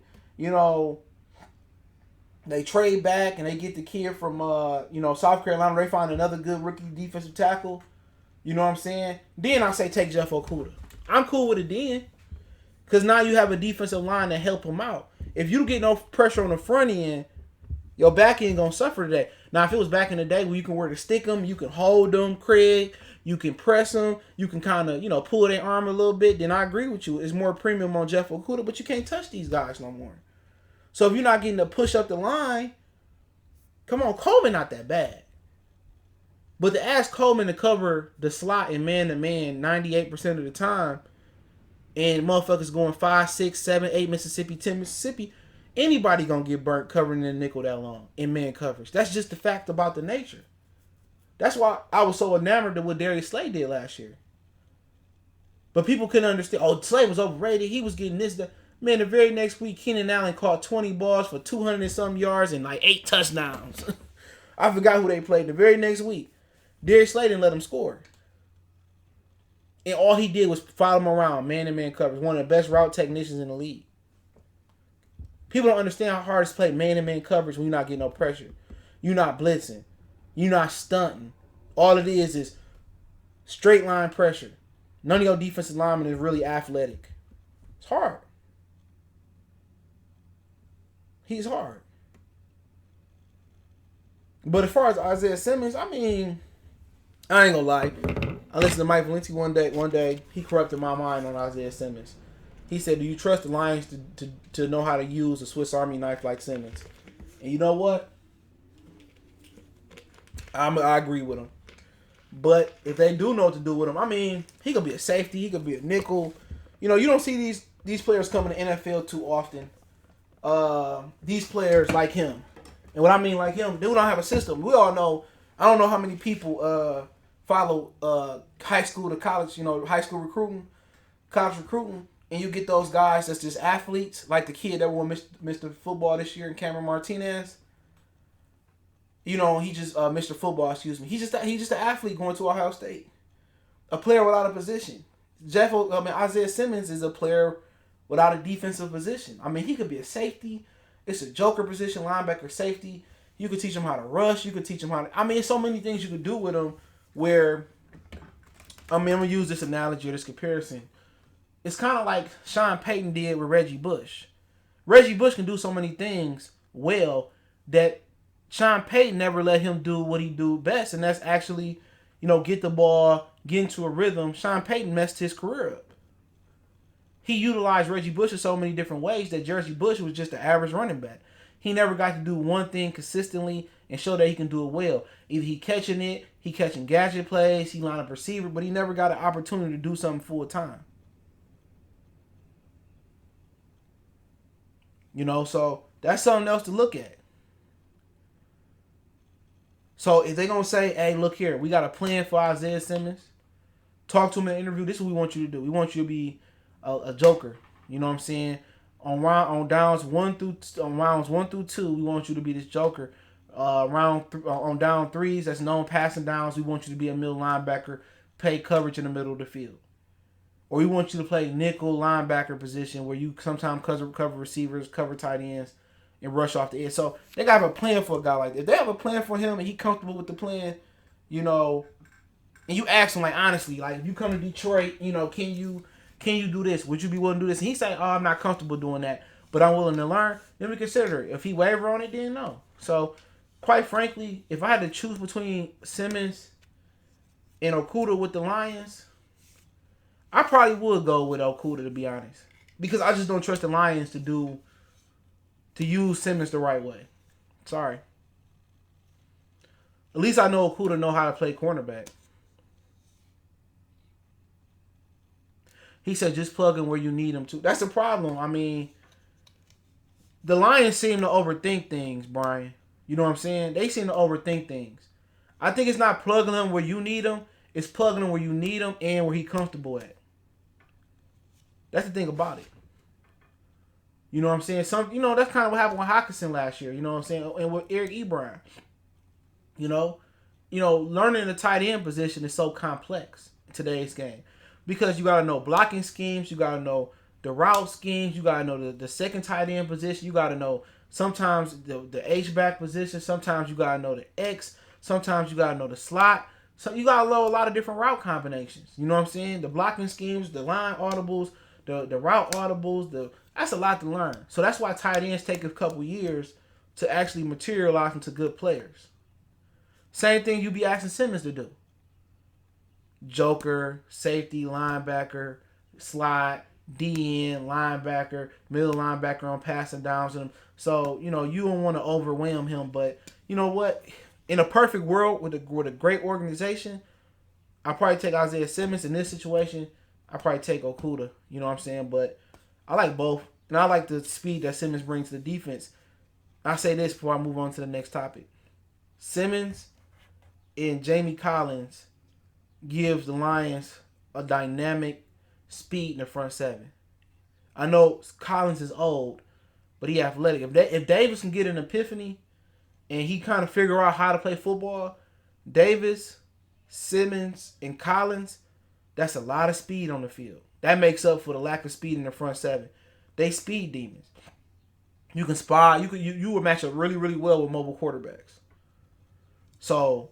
they trade back and they get the kid from, South Carolina, they find another good rookie defensive tackle, you know what I'm saying? Then I say take Jeff Okudah. I'm cool with it then. Because now you have a defensive line to help him out. If you get no pressure on the front end, your back end going to suffer today. Now, if it was back in the day where you can work to stick them, you can hold them, Craig, you can press them, you can kind of, pull their arm a little bit, then I agree with you. It's more premium on Jeff Okudah, but you can't touch these guys no more. So if you're not getting to push up the line, come on, Coleman not that bad. But to ask Coleman to cover the slot and man-to-man 98% of the time, and motherfuckers going 5, 6, 7, 8 Mississippi, 10 Mississippi, anybody gonna get burnt covering the nickel that long in man coverage. That's just the fact about the nature. That's why I was so enamored of what Darius Slay did last year. But people couldn't understand. Oh, Slay was overrated. He was getting this. Man, the very next week, Keenan Allen caught 20 balls for 200 and some yards and like 8 touchdowns. I forgot who they played the very next week. Darius Slay didn't let him score. And all he did was follow him around, man-to-man coverage. One of the best route technicians in the league. People don't understand how hard it's to play man-to-man coverage when you're not getting no pressure. You're not blitzing. You're not stunting. All it is straight line pressure. None of your defensive linemen is really athletic. It's hard. He's hard. But as far as Isaiah Simmons, I mean, I ain't gonna lie. I listened to Mike Valenti one day. He corrupted my mind on Isaiah Simmons. He said, do you trust the Lions to know how to use a Swiss Army knife like Simmons? And you know what? I agree with him. But if they do know what to do with him, I mean, he could be a safety. He could be a nickel. You don't see these players coming to NFL too often. These players like him. And what I mean like him, they don't have a system. We all know, I don't know how many people follow high school to college, high school recruiting, college recruiting, and you get those guys that's just athletes, like the kid that won Mr. Football this year, Cameron Martinez. You know, he just Mr. Football, excuse me. He's just an athlete going to Ohio State, a player without a position. Isaiah Simmons is a player without a defensive position. I mean, he could be a safety. It's a joker position, linebacker, safety. You could teach him how to rush. You could teach him how to. I mean, it's so many things you could do with him. Where, I mean, I'm gonna use this analogy or this comparison. It's kind of like Sean Payton did with Reggie Bush. Reggie Bush can do so many things well that Sean Payton never let him do what he do best, and that's actually, get the ball, get into a rhythm. Sean Payton messed his career up. He utilized Reggie Bush in so many different ways that Reggie Bush was just an average running back. He never got to do one thing consistently and show that he can do it well. Either he catching it, he catching gadget plays, he line up receiver, but he never got an opportunity to do something full time. So that's something else to look at. So if they're going to say, hey, look here, we got a plan for Isaiah Simmons, talk to him in an interview, this is what we want you to do. We want you to be a joker. You know what I'm saying? On rounds 1 through 2, we want you to be this joker. On down 3s, that's known passing downs, we want you to be a middle linebacker, play coverage in the middle of the field. Or we want you to play nickel linebacker position where you sometimes cover receivers, cover tight ends, and rush off the edge. So they got to have a plan for a guy like that. If they have a plan for him and he comfortable with the plan, and you ask him, like, honestly, like, if you come to Detroit, can you do this? Would you be willing to do this? And he say, oh, I'm not comfortable doing that, but I'm willing to learn. Then we consider it. If he waver on it, then no. So, quite frankly, if I had to choose between Simmons and Okudah with the Lions, I probably would go with Okudah, to be honest, because I just don't trust the Lions to use Simmons the right way. Sorry. At least I know Okudah know how to play cornerback. He said just plug in where you need him to. That's the problem. I mean, the Lions seem to overthink things, Brian. You know what I'm saying? They seem to overthink things. I think it's not plugging him where you need him. It's plugging him where you need him and where he's comfortable at. That's the thing about it. You know what I'm saying? That's kind of what happened with Hockenson last year. You know what I'm saying? And with Eric Ebron. Learning the tight end position is so complex in today's game. Because you got to know blocking schemes. You got to know the route schemes. You got to know the second tight end position. You got to know sometimes the H-back position. Sometimes you got to know the X. Sometimes you got to know the slot. So you got to know a lot of different route combinations. You know what I'm saying? The blocking schemes, the line audibles, the route audibles. That's a lot to learn. So that's why tight ends take a couple years to actually materialize into good players. Same thing you be asking Simmons to do. Joker, safety, linebacker, slot, DN, linebacker, middle linebacker on passing downs. So, you don't want to overwhelm him. But you know what? In a perfect world with a great organization, I'd probably take Isaiah Simmons. In this situation, I'd probably take Okudah. You know what I'm saying? But I like both. And I like the speed that Simmons brings to the defense. I'll say this before I move on to the next topic. Simmons and Jamie Collins gives the Lions a dynamic speed in the front seven. I know Collins is old, but he athletic. If Davis can get an epiphany and he kind of figure out how to play football, Davis, Simmons, and Collins, that's a lot of speed on the field. That makes up for the lack of speed in the front seven. They speed demons. You can spy. You would match up really, really well with mobile quarterbacks. So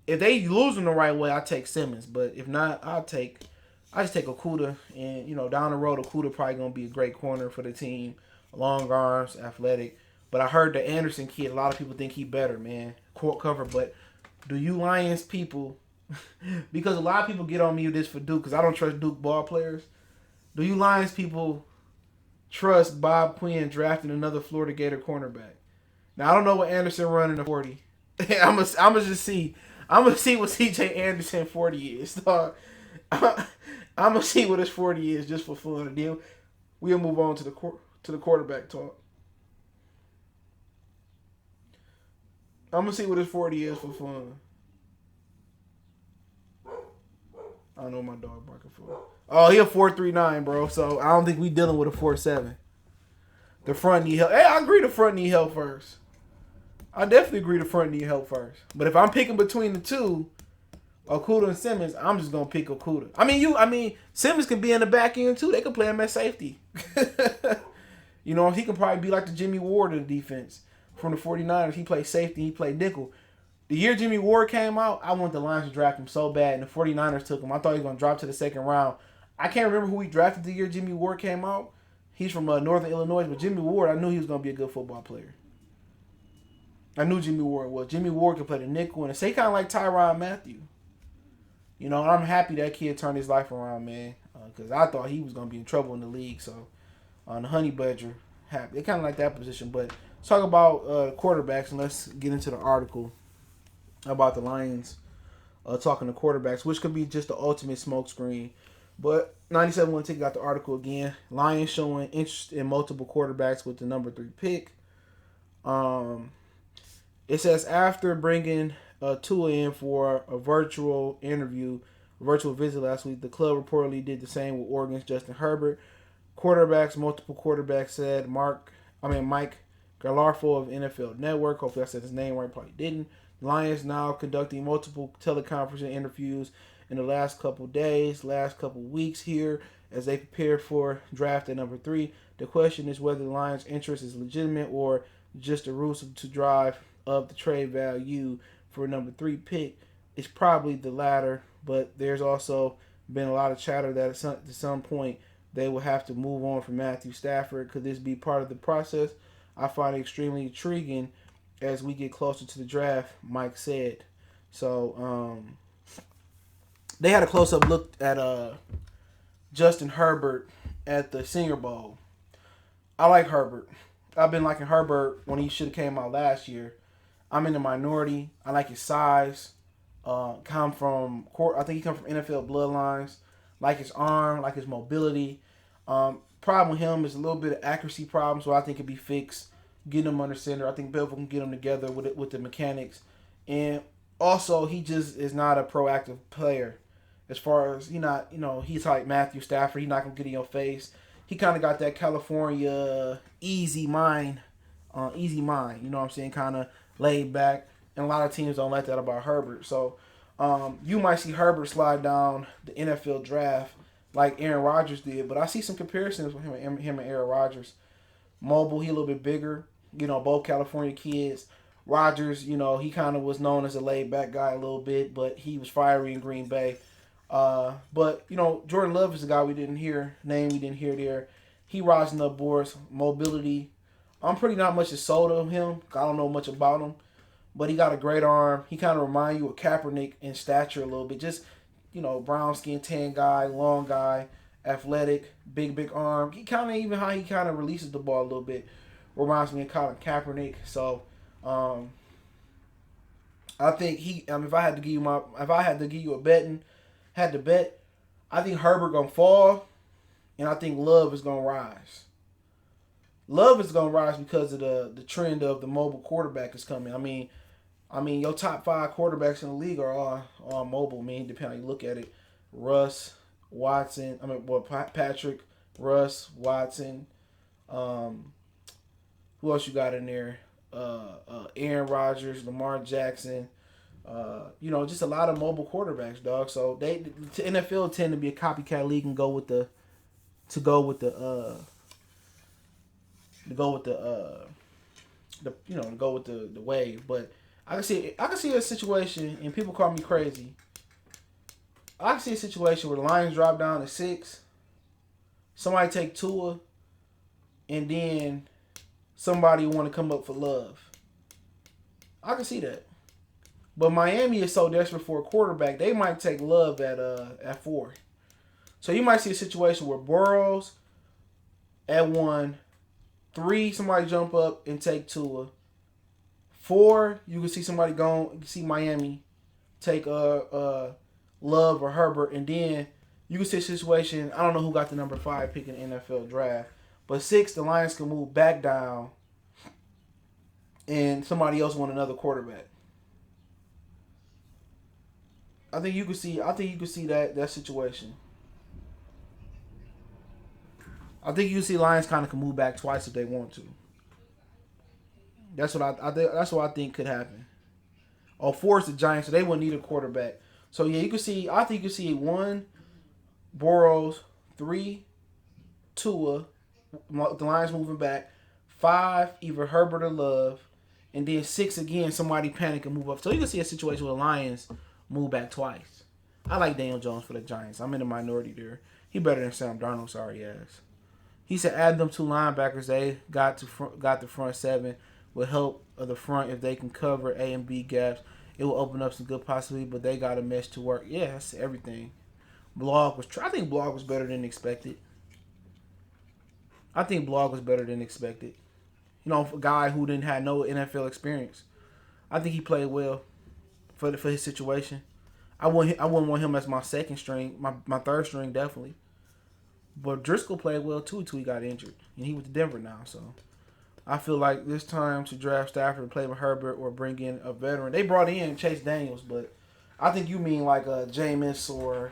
if they lose them the right way, I take Simmons. But if not, I just take Okudah. And down the road, Okudah probably gonna be a great corner for the team. Long arms, athletic. But I heard the Anderson kid. A lot of people think he better, man. Court cover. But do you Lions people? Because a lot of people get on me with this for Duke, because I don't trust Duke ball players. Do you Lions people trust Bob Quinn drafting another Florida Gator cornerback? Now, I don't know what Anderson running a 40. I'm gonna see what CJ Anderson 40 is. I'm gonna see what his 40 is just for fun. And then we'll move on to the quarterback talk. I'm gonna see what his 40 is for fun. I don't know what my dog barking for. Oh, he a 4.39, bro. So I don't think we dealing with a 4.7. The front need help. Hey, I agree the front need help first. I definitely agree the front need help first. But if I'm picking between the two, Okudah and Simmons, I'm just gonna pick Okudah. I mean, Simmons can be in the back end too. They can play him at safety. You know, he can probably be like the Jimmy Ward of the defense from the 49ers. He played safety, he played nickel. The year Jimmy Ward came out, I want the Lions to draft him so bad, and the 49ers took him. I thought he was going to drop to the second round. I can't remember who he drafted the year Jimmy Ward came out. He's from Northern Illinois, but Jimmy Ward, I knew he was going to be a good football player. I knew Jimmy Ward was. Jimmy Ward could play the nickel, and say kind of like Tyrann Mathieu. You know, I'm happy that kid turned his life around, man, because I thought he was going to be in trouble in the league. So, on the Honey Badger, happy. They kind of like that position. But let's talk about quarterbacks, and let's get into the article about the Lions talking to quarterbacks, which could be just the ultimate smokescreen. But 97 Ticket got the article again. Lions showing interest in multiple quarterbacks with the number 3 pick. It says after bringing Tua in for a virtual visit last week, the club reportedly did the same with Oregon's Justin Herbert. Multiple quarterbacks said Mike Garlarfo of NFL Network. Hopefully I said his name right, probably didn't. Lions now conducting multiple teleconference interviews in the last couple weeks here as they prepare for draft at number 3. The question is whether the Lions' interest is legitimate or just a ruse to drive up the trade value for number 3 pick. It's probably the latter, but there's also been a lot of chatter that at some point they will have to move on from Matthew Stafford. Could this be part of the process? I find it extremely intriguing as we get closer to the draft, Mike said. So, they had a close-up look at Justin Herbert at the Senior Bowl. I like Herbert. I've been liking Herbert when he should have came out last year. I'm in the minority. I like his size. I think he come from NFL bloodlines. Like his arm, like his mobility. Problem with him is a little bit of accuracy problem, so I think it'd be fixed. Getting him under center. I think Bevel can get them together with the mechanics. And also, he just is not a proactive player. As far as, he's like Matthew Stafford. He's not going to get in your face. He kind of got that California easy mind. You know what I'm saying? Kind of laid back. And a lot of teams don't like that about Herbert. So, you might see Herbert slide down the NFL draft like Aaron Rodgers did. But I see some comparisons with him and Aaron Rodgers. Mobile, he a little bit bigger. Both California kids. Rodgers, he kind of was known as a laid-back guy a little bit, but he was fiery in Green Bay. But Jordan Love is a guy we didn't hear there. He rising up boards, mobility. I'm pretty not much sold on him. I don't know much about him, but he got a great arm. He kind of remind you of Kaepernick in stature a little bit. Just, brown skin, tan guy, long guy, athletic, big arm. He kind of even how he kind of releases the ball a little bit reminds me of Colin Kaepernick. So, I think if I had to give you a betting, I think Herbert gonna fall, and I think Love is gonna rise. Love is gonna rise because of the trend of the mobile quarterback is coming. I mean, your top 5 quarterbacks in the league are all mobile. Depending on how you look at it. Patrick, Russ, Watson. Who else you got in there? Aaron Rodgers, Lamar Jackson. Just a lot of mobile quarterbacks, dog. So the NFL tend to be a copycat league and go with the wave. But I can see a situation, and people call me crazy. I can see a situation where the Lions drop down to 6, somebody take Tua, and then somebody want to come up for Love. I can see that. But Miami is so desperate for a quarterback, they might take Love at 4. So you might see a situation where Burrows at 1, 3, somebody jump up and take Tua. 4, you can see somebody see Miami take Love or Herbert, and then you can see a situation, I don't know who got the number 5 pick in the NFL draft, but 6, the Lions can move back down and somebody else want another quarterback. I think you could see. I think you could see that situation. I think you see Lions kind of can move back twice if they want to. That's what I think. That's what I think could happen. Or force the Giants, so they wouldn't need a quarterback. So yeah, you can see. I think you see 1, Burrows, 3, Tua, the Lions moving back, 5, either Herbert or Love, and then 6 again. Somebody panic and move up. So you can see a situation where the Lions move back twice. I like Daniel Jones for the Giants. I'm in the minority there. He better than Sam Darnold. Sorry ass. He said add them 2 linebackers. They got the front 7 with help of the front if they can cover A and B gaps. It will open up some good possibilities, but they got a mesh to work. Yeah, that's everything. I think Blog was better than expected. I think Blog was better than expected. You know, a guy who didn't have no NFL experience. I think he played well for his situation. I wouldn't want him as my second string, my third string definitely. But Driscoll played well too until he got injured, and he went to Denver now. So I feel like this time to draft Stafford and play with Herbert or bring in a veteran. They brought in Chase Daniels, but I think you mean like Jameis or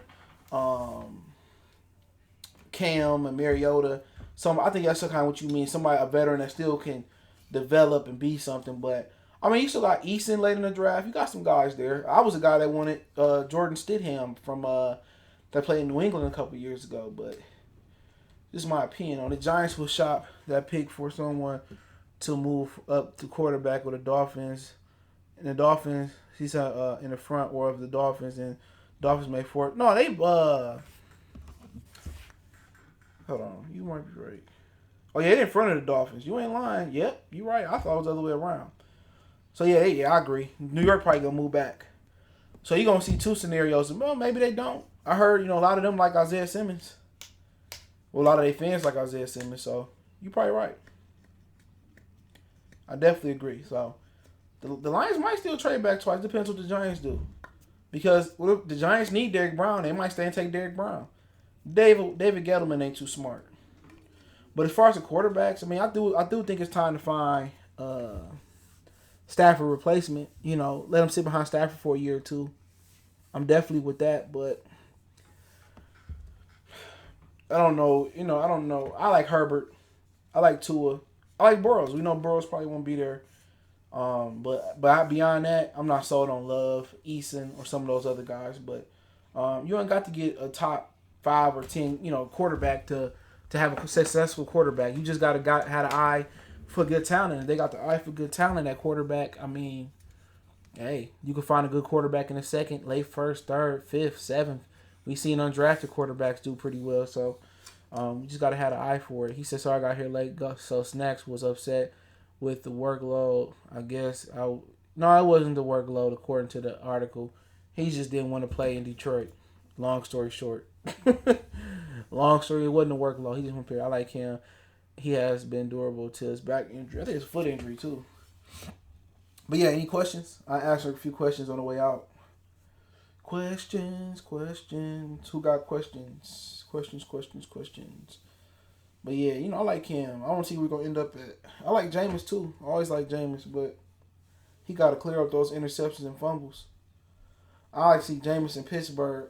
Cam and Mariota. I think that's kind of what you mean. Somebody, a veteran that still can develop and be something. But I mean, you still got Eason late in the draft. You got some guys there. I was a guy that wanted Jordan Stidham from that played in New England a couple years ago. But this is my opinion on it. Giants will shop that pick for someone to move up to quarterback with the Dolphins. And the Dolphins, he's in the front or of the Dolphins, and Dolphins may force. No, they hold on, you might be right. Oh yeah, they're in front of the Dolphins. You ain't lying. Yep, you right. I thought it was the other way around. So yeah, I agree. New York probably gonna move back. So you're gonna see 2 scenarios. Well, maybe they don't. I heard a lot of them like Isaiah Simmons. Well, a lot of their fans like Isaiah Simmons. So you're probably right. I definitely agree. So the Lions might still trade back twice. Depends what the Giants do. Because if the Giants need Derrick Brown, they might stay and take Derrick Brown. David Gettleman ain't too smart. But as far as the quarterbacks, I mean, I do think it's time to find Stafford replacement. Let him sit behind Stafford for a year or 2. I'm definitely with that, but I don't know. I don't know. I like Herbert. I like Tua. I like Burrows. We know Burrows probably won't be there. But beyond that, I'm not sold on Love, Eason, or some of those other guys. But you ain't got to get a top 5 or 10, quarterback to have a successful quarterback. You just had an eye for good talent. If they got the eye for good talent at quarterback, I mean, hey, you can find a good quarterback in the second, late first, third, fifth, seventh. We seen undrafted quarterbacks do pretty well. So you just got to have an eye for it. He said, sorry I got here late. So Snacks was upset with the workload. I guess no, it wasn't the workload according to the article. He just didn't want to play in Detroit. Long story short. Long story, it wasn't a workload. He just went there. I like him. He has been durable to his back injury. I think it's foot injury too. But yeah, any questions? I answered a few questions on the way out. Questions. Who got questions? Questions. But yeah, I like him. I want to see where we're going to end up at. I like Jameis too. I always like Jameis, but he got to clear up those interceptions and fumbles. I like to see Jameis in Pittsburgh,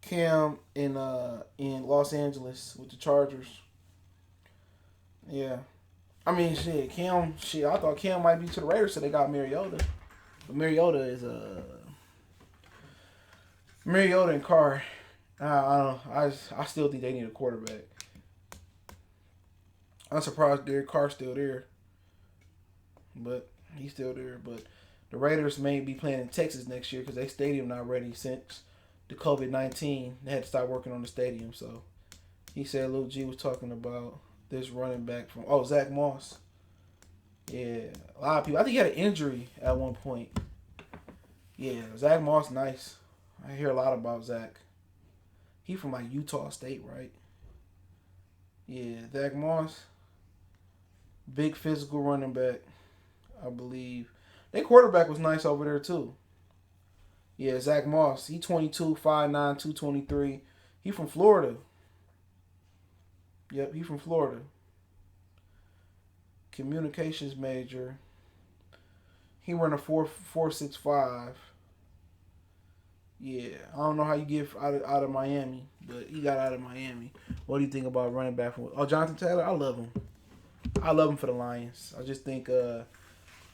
Cam in Los Angeles with the Chargers. Yeah. I mean, Cam, I thought Cam might be to the Raiders, so they got Mariota. But Mariota is Mariota and Carr. I don't know. I still think they need a quarterback. I'm surprised Derek Carr's still there. But he's still there. But the Raiders may be playing in Texas next year because their stadium not ready since the COVID-19. They had to start working on the stadium. So he said Lil G was talking about this running back from Zach Moss. Yeah, a lot of people. I think he had an injury at one point. Yeah, Zach Moss, nice. I hear a lot about Zach. He from like Utah State, right? Yeah, Zach Moss. Big physical running back, I believe. Their quarterback was nice over there too. Yeah, Zach Moss. He 22, 5'9", 223. He from Florida. Yep, he from Florida. Communications major. He run a 4.65. Yeah, I don't know how you get out of Miami, but he got out of Miami. What do you think about running back from? Oh, Jonathan Taylor, I love him. I love him for the Lions. I just think I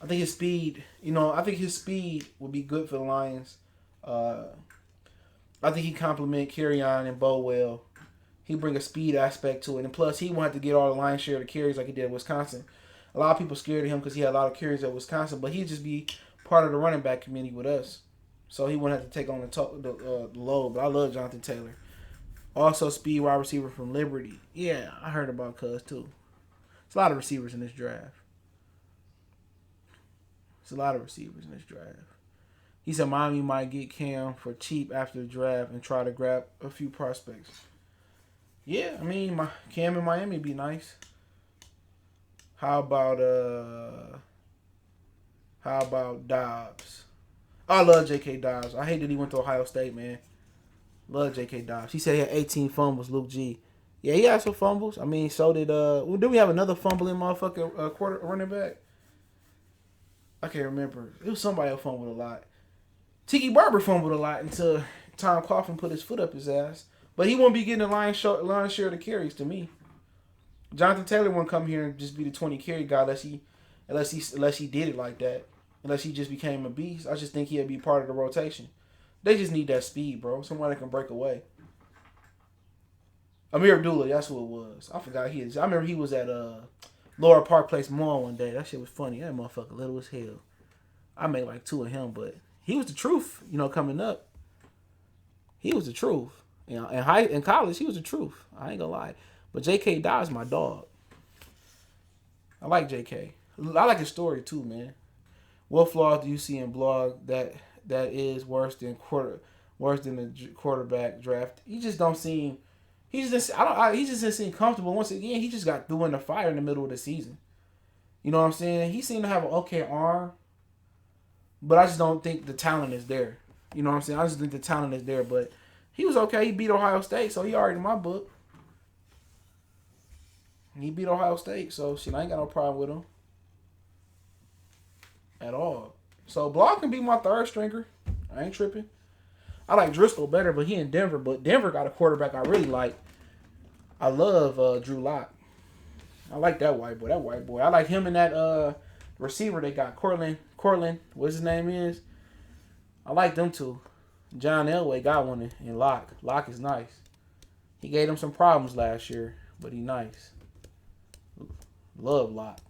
think his speed. I think his speed would be good for the Lions. Uh, I think he complement Kerryon and Bo well. He bring a speed aspect to it, and plus he won't have to get all the Lions share of the carries like he did at Wisconsin. A lot of people scared of him because he had a lot of carries at Wisconsin, but he'd just be part of the running back community with us. So he wouldn't have to take on the load. But I love Jonathan Taylor. Also, speed wide receiver from Liberty. Yeah, I heard about Cuz too. There's a lot of receivers in this draft. There's a lot of receivers in this draft. He said Miami might get Cam for cheap after the draft and try to grab a few prospects. Yeah, I mean, Cam in Miami would be nice. How about Dobbs? I love J.K. Dobbs. I hate that he went to Ohio State, man. Love J.K. Dobbs. He said he had 18 fumbles, Luke G. Yeah, he had some fumbles. I mean, so did did we have another fumbling motherfucking quarter running back? I can't remember. It was somebody else fumbled a lot. Tiki Barber fumbled a lot until Tom Coughlin put his foot up his ass. But he won't be getting the lion's share of the carries to me. Jonathan Taylor won't come here and just be the 20 carry guy unless he did it like that. Unless he just became a beast. I just think he'll be part of the rotation. They just need that speed, bro. Someone that can break away. Amir Abdullah, that's who it was. I forgot he is. I remember he was at Laura Park Place Mall one day. That shit was funny. That motherfucker little as hell. I made like two of him, but he was the truth, coming up. He was the truth. In college, he was the truth. I ain't gonna lie. But J.K. Dobbs my dog. I like J.K. I like his story too, man. What flaws do you see in blog that is worse than the quarterback draft? He just don't seem. He just didn't seem comfortable. Once again, he just got through in the fire in the middle of the season. You know what I'm saying? He seemed to have an okay arm, but I just don't think the talent is there. You know what I'm saying? I just think the talent is there, but he was okay. He beat Ohio State, so he already in my book. He beat Ohio State, so shit, I ain't got no problem with him at all. So Block can be my third stringer. I ain't tripping. I like Driscoll better, but he in Denver. But Denver got a quarterback I really like. I love Drew Lock. I like that white boy. I like him and that receiver they got, Cortland, what his name is. I like them two. John Elway got one in Lock. Lock is nice. He gave them some problems last year, but he nice. Love Lock.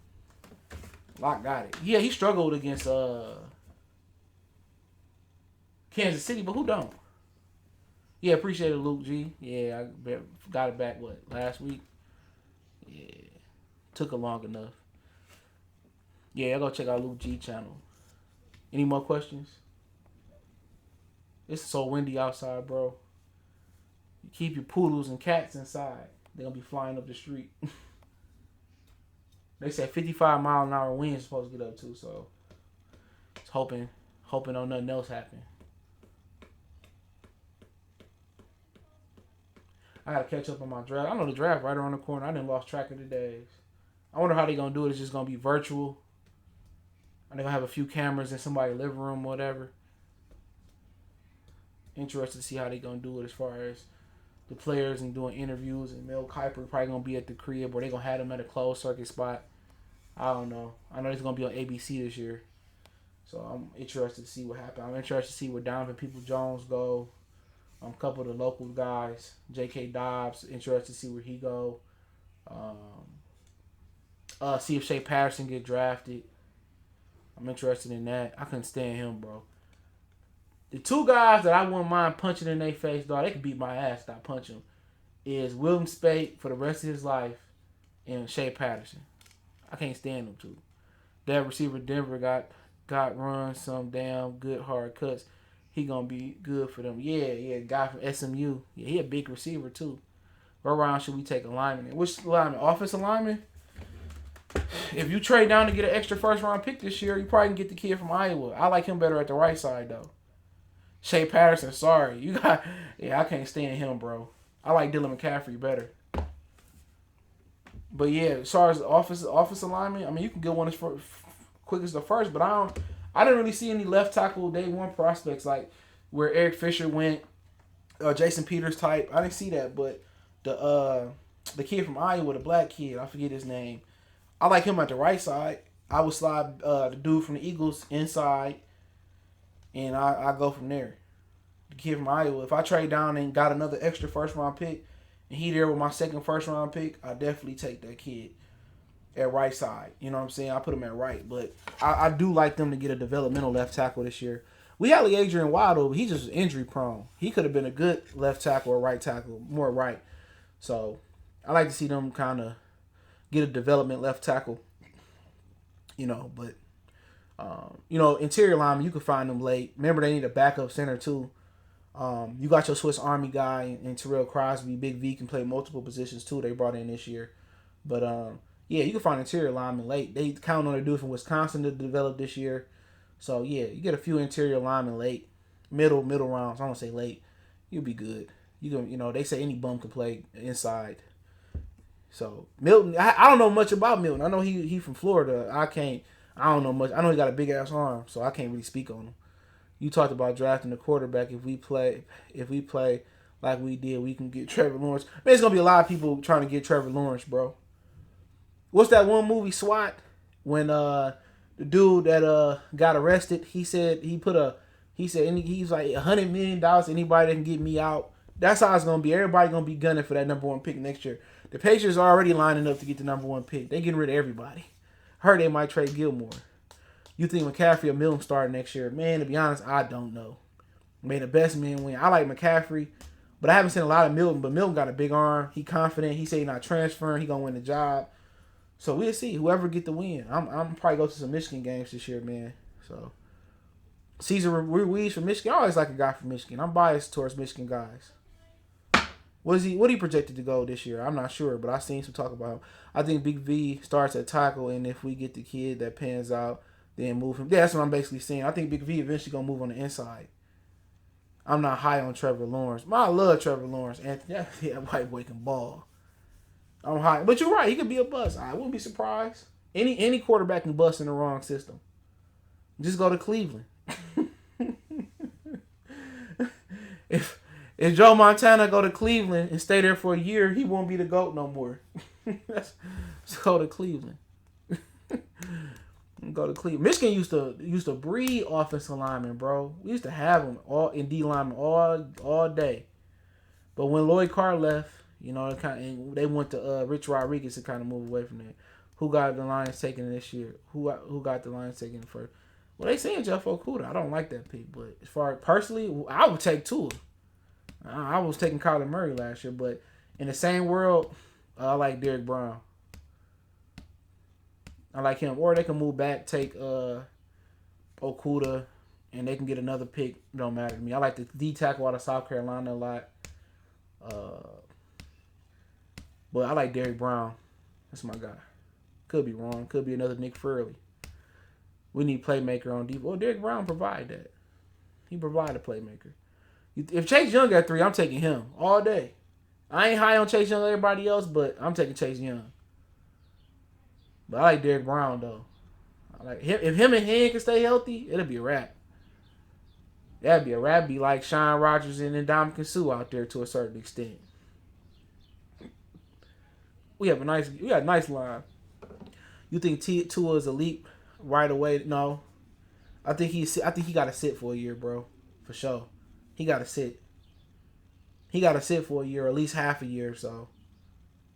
Lock got it. Yeah, he struggled against Kansas City, but who don't? Yeah, appreciate it, Luke G. Yeah, I got it back, last week? Yeah. Took it long enough. Yeah, I'll go check out Luke G channel. Any more questions? It's so windy outside, bro. You keep your poodles and cats inside. They're going to be flying up the street. They said 55-mile-an-hour wind is supposed to get up to, so just hoping on nothing else happen. I gotta catch up on my draft. I know the draft right around the corner. I done lost track of the days. I wonder how they gonna do it. It's just gonna be virtual. And they're gonna have a few cameras in somebody's living room, whatever. Interested to see how they gonna do it as far as the players and doing interviews. And Mel Kiper probably gonna be at the crib, or they gonna have them at a closed circuit spot. I don't know. I know it's gonna be on ABC this year, so I'm interested to see what happens. I'm interested to see where Donovan Peoples-Jones go. A couple of the local guys, J.K. Dobbs, interested to see where he go. See if Shea Patterson get drafted. I'm interested in that. I couldn't stand him, bro. The two guys that I wouldn't mind punching in their face, dog, they could beat my ass if I punch them, is William Spate for the rest of his life and Shea Patterson. I can't stand them two. That receiver Denver got run some damn good hard cuts. He gonna be good for them. Yeah, guy from SMU. Yeah, he a big receiver too. What round should we take a lineman in? Which lineman? Offensive lineman? If you trade down to get an extra first round pick this year, you probably can get the kid from Iowa. I like him better at the right side though. Shea Patterson, sorry. I can't stand him, bro. I like Dylan McCaffrey better. But yeah, as far as offensive lineman, I mean you can get one as quick as the first, but I didn't really see any left tackle day one prospects. Like where Eric Fisher went, Jason Peters type. I didn't see that, but the kid from Iowa, the black kid, I forget his name. I like him at the right side. I would slide the dude from the Eagles inside, and I go from there. The kid from Iowa. If I trade down and got another extra first round pick, and he there with my second first round pick, I definitely take that kid at right side. You know what I'm saying? I put him at right, but I do like them to get a developmental left tackle this year. We had Adrian Waddle, but he just was injury prone. He could have been a good left tackle or right tackle, more right. So I like to see them kind of get a development left tackle. But interior linemen, you can find them late. Remember, they need a backup center too. You got your Swiss Army guy and Terrell Crosby. Big V can play multiple positions too. They brought in this year, but yeah, you can find interior linemen late. They count on their dude from Wisconsin to develop this year. So yeah, you get a few interior linemen late, middle rounds. I don't say late. You'll be good. They say any bum can play inside. So Milton, I don't know much about Milton. I know he from Florida. I don't know much. I know he got a big ass arm, so I can't really speak on him. You talked about drafting a quarterback. If we play like we did, we can get Trevor Lawrence. Man, there's gonna be a lot of people trying to get Trevor Lawrence, bro. What's that one movie, SWAT? When the dude that got arrested, he's like $100 million. Anybody that can get me out. That's how it's gonna be. Everybody gonna be gunning for that number one pick next year. The Patriots are already lining up to get the number one pick. They getting rid of everybody. Heard they might trade Gilmore. You think McCaffrey or Milton starting next year? Man, to be honest, I don't know. May the best man win. I like McCaffrey, but I haven't seen a lot of Milton. But Milton got a big arm. He confident. He said he's not transferring. He gonna win the job. So we'll see. Whoever get the win. I'm probably go to some Michigan games this year, man. So Cesar Ruiz from Michigan. I always like a guy from Michigan. I'm biased towards Michigan guys. What he projected to go this year? I'm not sure, but I seen some talk about him. I think Big V starts at tackle, and if we get the kid that pans out, then move him. Yeah, that's what I'm basically saying. I think Big V eventually gonna move on the inside. I'm not high on Trevor Lawrence. But I love Trevor Lawrence. And yeah, white boy can ball. I'm high, but you're right. He could be a bust. I wouldn't be surprised. Any quarterback can bust in the wrong system. Just go to Cleveland. If Joe Montana go to Cleveland and stay there for a year, he won't be the GOAT no more. Let's go to Cleveland. Go to Cleveland. Michigan used to breed offensive linemen, bro. We used to have them all in D linemen all day. But when Lloyd Carr left, they went to Rich Rodriguez to kind of move away from that. Who got the Lions taking this year? Who got the Lions taking first? Well, they saying Jeff Okudah. I don't like that pick, but as far as personally, I would take Tua. I was taking Kyler Murray last year, but in the same world, I like Derek Brown. I like him. Or they can move back, take Okudah, and they can get another pick. It don't matter to me. I like the D tackle out of South Carolina a lot. But I like Derek Brown. That's my guy. Could be wrong. Could be another Nick Fairley. We need playmaker on deep. Well, Derek Brown provide that. He provide a playmaker. If Chase Young got 3, I'm taking him all day. I ain't high on Chase Young like everybody else, but I'm taking Chase Young. But I like Derek Brown, though. I like him. If him and Hen can stay healthy, it'll be a wrap. That'd be a wrap. Be like Sean Rogers and Ndamukong Suh out there to a certain extent. We got a nice line. You think Tua is a leap right away? No. I think he got to sit for a year, bro. For sure. He got to sit. He got to sit for a year, or at least half a year. So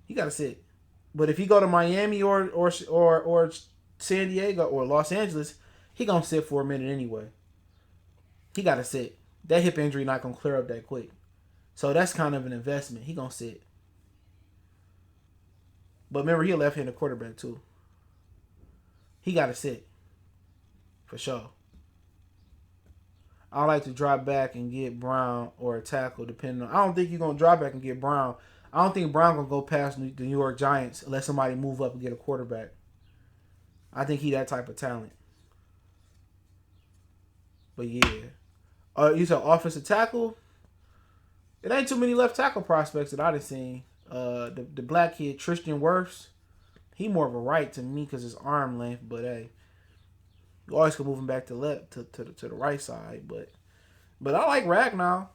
he got to sit. But if he go to Miami or San Diego or Los Angeles, he gonna sit for a minute anyway. He got to sit. That hip injury not gonna clear up that quick. So that's kind of an investment. He gonna sit. But remember, he a left-handed quarterback too. He got to sit. For sure. I like to drop back and get Brown or a tackle, depending on. I don't think you're gonna drop back and get Brown. I don't think Brown gonna go past the New York Giants unless somebody move up and get a quarterback. I think he that type of talent. But yeah, you said offensive tackle. It ain't too many left tackle prospects that I done seen. The black kid Tristan Wirfs, he more of a right to me because his arm length. But hey, you always can move him back to left to the right side. But But I like Ragnar.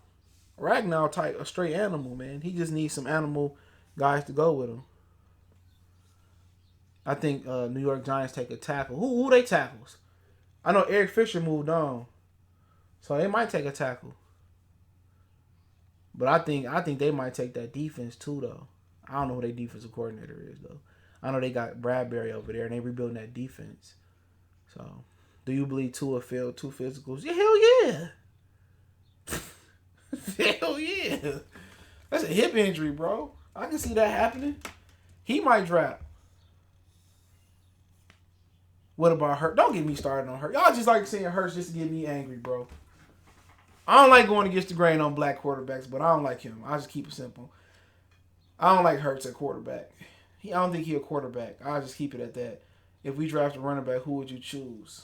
Ragnar type a straight animal, man. He just needs some animal guys to go with him. I think New York Giants take a tackle. Who they tackles? I know Eric Fisher moved on, so they might take a tackle. But I think they might take that defense too, though. I don't know who their defensive coordinator is, though. I know they got Bradbury over there, and they rebuilding that defense. So, do you believe Tua failed 2 physicals? Yeah, hell yeah. Hell yeah. That's a hip injury, bro. I can see that happening. He might drop. What about Hurt? Don't get me started on Hurt. Y'all just like saying Hurts just to get me angry, bro. I don't like going against the grain on black quarterbacks, but I don't like him. I'll just keep it simple. I don't like Hurts at quarterback. I don't think he's a quarterback. I'll just keep it at that. If we draft a running back, who would you choose?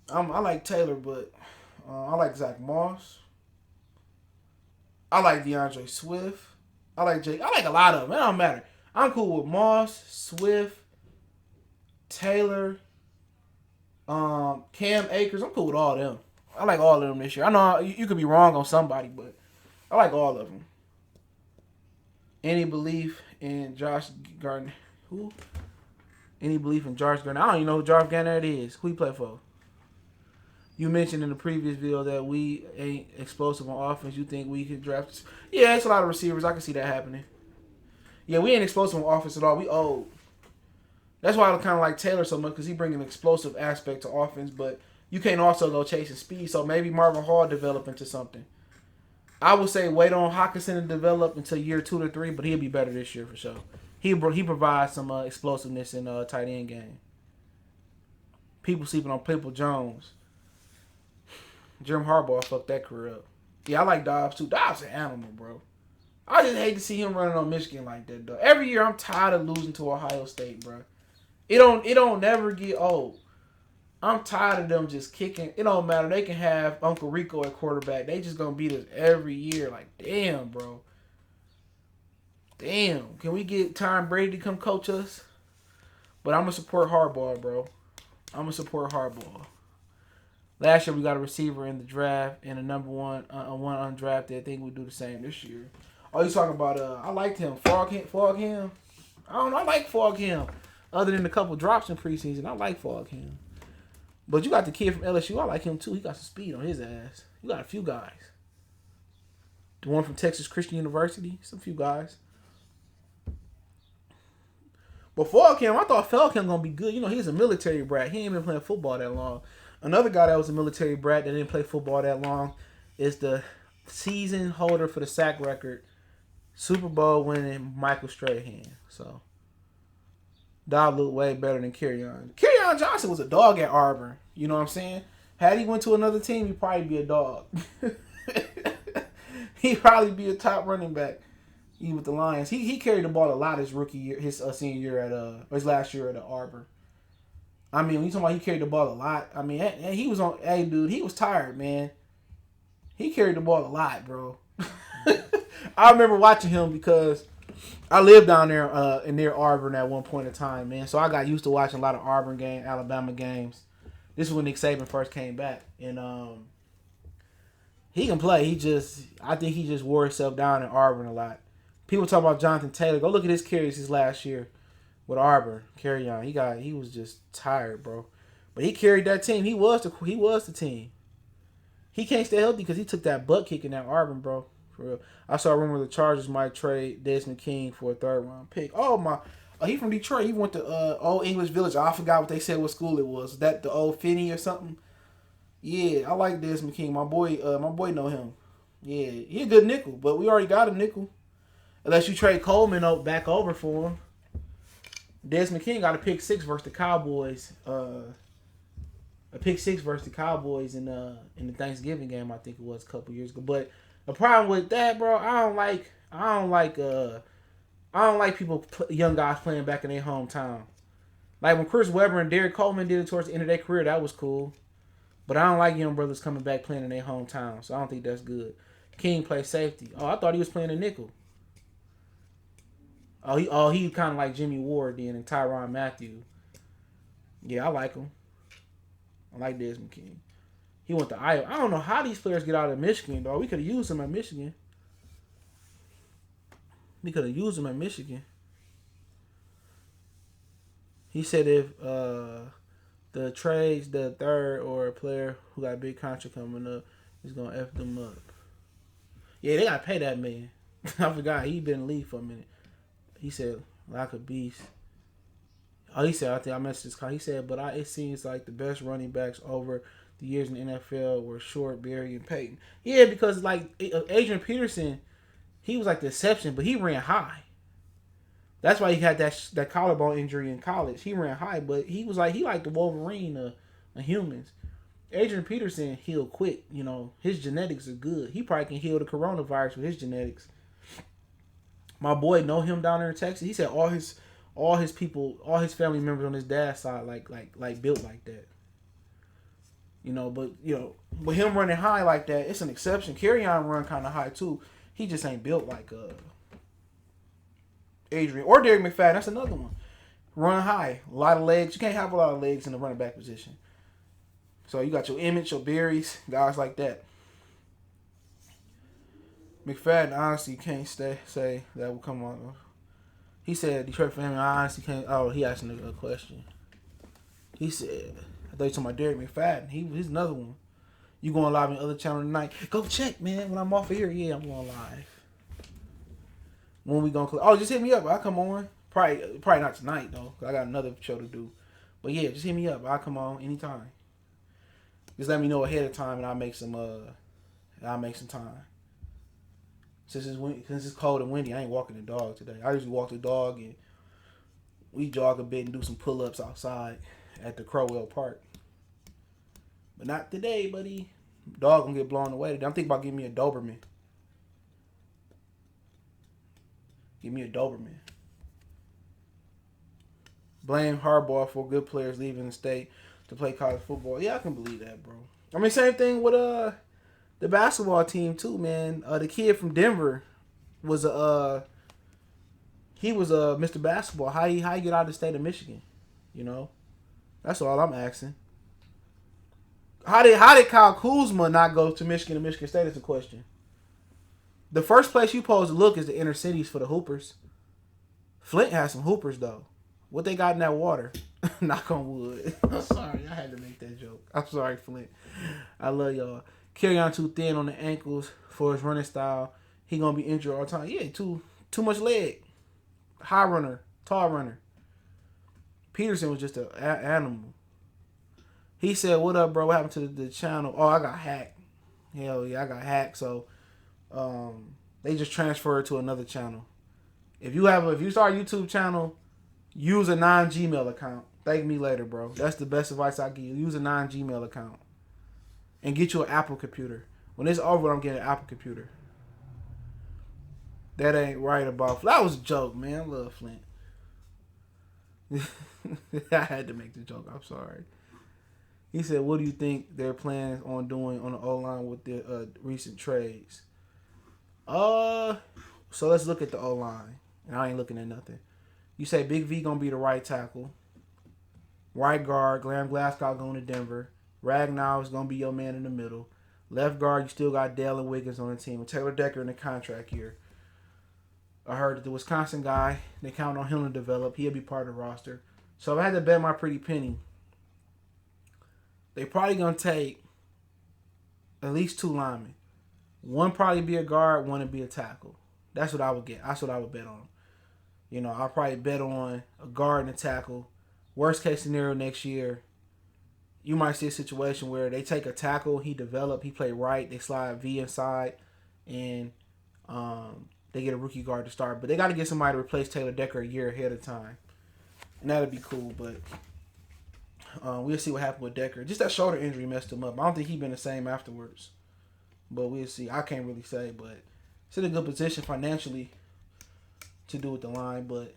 I like Taylor, but I like Zach Moss. I like DeAndre Swift. I like Jake. I like a lot of them. It don't matter. I'm cool with Moss, Swift, Taylor, Cam Akers. I'm cool with all of them. I like all of them this year. I know you could be wrong on somebody, but I like all of them. Any belief in Josh Gardner? Who? Any belief in Josh Gardner? I don't even know who Josh Gardner is. Who he play for? You mentioned in the previous video that we ain't explosive on offense. You think we could draft? Yeah, it's a lot of receivers. I can see that happening. Yeah, we ain't explosive on offense at all. We old. That's why I kind of like Taylor so much because he brings an explosive aspect to offense, but you can't also go chasing speed. So maybe Marvin Hall develop into something. I would say wait on Hockenson to develop until year 2 to 3, but he'll be better this year for sure. He provides some explosiveness in tight end game. People sleeping on People Jones. Jim Harbaugh fucked that career up. Yeah, I like Dobbs too. Dobbs an animal, bro. I just hate to see him running on Michigan like that, though. Every year I'm tired of losing to Ohio State, bro. It don't never get old. I'm tired of them just kicking. It don't matter. They can have Uncle Rico at quarterback. They just gonna beat us every year. Like, damn, bro. Damn. Can we get Tom Brady to come coach us? But I'm gonna support Harbaugh, bro. I'm gonna support Harbaugh. Last year we got a receiver in the draft and a number one undrafted. I think we'll do the same this year. Oh, you talking about? I liked him. Fog him. I don't know. I like Fog him. Other than a couple drops in preseason, I like Fog him. But you got the kid from LSU. I like him too. He got some speed on his ass. You got a few guys. The one from Texas Christian University. Some few guys. But Fog him, I thought Fog him gonna be good. You know, he's a military brat. He ain't been playing football that long. Another guy that was a military brat that didn't play football that long is the season holder for the sack record, Super Bowl winning Michael Strahan. So, Dog looked way better than Kerryon. Kerryon Johnson was a dog at Auburn. You know what I'm saying? Had he went to another team, he'd probably be a dog. He'd probably be a top running back. He with the Lions. He carried the ball a lot his rookie year, his senior year at his last year at Auburn. I mean, when you talking about he carried the ball a lot, I mean, he was on. Hey, dude, he was tired, man. He carried the ball a lot, bro. I remember watching him because I lived down there near Auburn at one point in time, man. So I got used to watching a lot of Auburn games, Alabama games. This is when Nick Saban first came back, and he can play. I think he just wore himself down in Auburn a lot. People talk about Jonathan Taylor. Go look at his carries his last year with Auburn. Kerryon, he was just tired, bro. But he carried that team. He was the team. He can't stay healthy because he took that butt kick in that Auburn, bro. For real. I saw a rumor the Chargers might trade Desmond King for a 3rd round pick. Oh my! He from Detroit. He went to Old English Village. I forgot what they said. What school it was? That the Old Finney or something? Yeah, I like Desmond King. My boy know him. Yeah, he a good nickel, but we already got a nickel. Unless you trade Coleman back over for him. Desmond King got a pick 6 versus the Cowboys. A pick 6 versus the Cowboys in the Thanksgiving game, I think it was a couple years ago. But the problem with that, bro, I don't like people, young guys playing back in their hometown. Like when Chris Webber and Derek Coleman did it towards the end of their career, that was cool. But I don't like young brothers coming back playing in their hometown, so I don't think that's good. King plays safety. Oh, I thought he was playing a nickel. He kind of like Jimmy Ward then and Tyrann Mathieu. Yeah, I like him. I like Desmond King. He went to Iowa. I don't know how these players get out of Michigan, dog. We could have used him at Michigan. He said if the trades the third or a player who got a big contract coming up is gonna F them up. Yeah, they gotta pay that man. I forgot he been in the league for a minute. He said like a beast. Oh, he said I think I messed his call. He said, but it seems like the best running backs over the years in the NFL were Short, Berry, and Peyton. Yeah, because like Adrian Peterson, he was like the exception, but he ran high. That's why he had that collarbone injury in college. He ran high, but he liked the Wolverine of humans. Adrian Peterson healed quick. You know, his genetics are good. He probably can heal the coronavirus with his genetics. My boy know him down there in Texas. He said all his people, all his family members on his dad's side like built like that. You know, but him running high like that, it's an exception. Kerryon run kind of high too. He just ain't built like Adrian or Derek McFadden. That's another one. Run high, a lot of legs. You can't have a lot of legs in the running back position. So you got your Emmett, your Berries, guys like that. McFadden honestly can't say that will come on. He said Detroit for him. I honestly can't. Oh, he asked me a question. He said, I thought you talking about Derek McFadden. He's another one. You going live on the other channel tonight? Go check, man. When I'm off of here, yeah, I'm going live. When we gonna? Oh, just hit me up. I'll come on. Probably not tonight though. Cause I got another show to do. But yeah, just hit me up. I'll come on anytime. Just let me know ahead of time, and I'll make some time. Since it's cold and windy, I ain't walking the dog today. I usually walk the dog and we jog a bit and do some pull-ups outside at the Crowell Park. But not today, buddy. Dog gonna get blown away today. I'm thinking about getting me a Doberman. Give me a Doberman. Blame Harbaugh for good players leaving the state to play college football. Yeah, I can believe that, bro. I mean, same thing with the basketball team too, man. The kid from Denver was Mr. Basketball. How he get out of the state of Michigan? You know, that's all I'm asking. How did Kyle Kuzma not go to Michigan and Michigan State is the question. The first place you supposed to look is the inner cities for the hoopers. Flint has some hoopers though. What they got in that water? Knock on wood. I'm sorry, I had to make that joke. I'm sorry, Flint. I love y'all. Kerryon too thin on the ankles for his running style. He gonna be injured all the time. Yeah, too much leg. High runner, tall runner. Peterson was just an animal. He said, "What up, bro? What happened to the channel? Oh, I got hacked. Hell yeah, I got hacked. So, they just transferred to another channel. If you start a YouTube channel, use a non-Gmail account. Thank me later, bro. That's the best advice I give you. Use a non-Gmail account. And get you an Apple computer. When it's over, I'm getting an Apple computer. That ain't right about... That was a joke, man. I love Flint. I had to make the joke. I'm sorry. He said, what do you think they're planning on doing on the O-line with the recent trades? So let's look at the O-line. And I ain't looking at nothing. You say Big V going to be the right tackle. Right guard, Graham Glasgow going to Denver. Ragnow is going to be your man in the middle. Left guard, you still got Dale and Wiggins on the team. With Taylor Decker in the contract year. I heard that the Wisconsin guy, they count on him to develop. He'll be part of the roster. So if I had to bet my pretty penny, they probably going to take at least 2 linemen. One probably be a guard, one would be a tackle. That's what I would get. That's what I would bet on. You know, I'll probably bet on a guard and a tackle. Worst case scenario next year, you might see a situation where they take a tackle, he develop, he play right, they slide V inside, and they get a rookie guard to start. But they got to get somebody to replace Taylor Decker a year ahead of time. And that'd be cool, but we'll see what happened with Decker. Just that shoulder injury messed him up. I don't think he's been the same afterwards. But we'll see. I can't really say, but it's in a good position financially to do with the line. But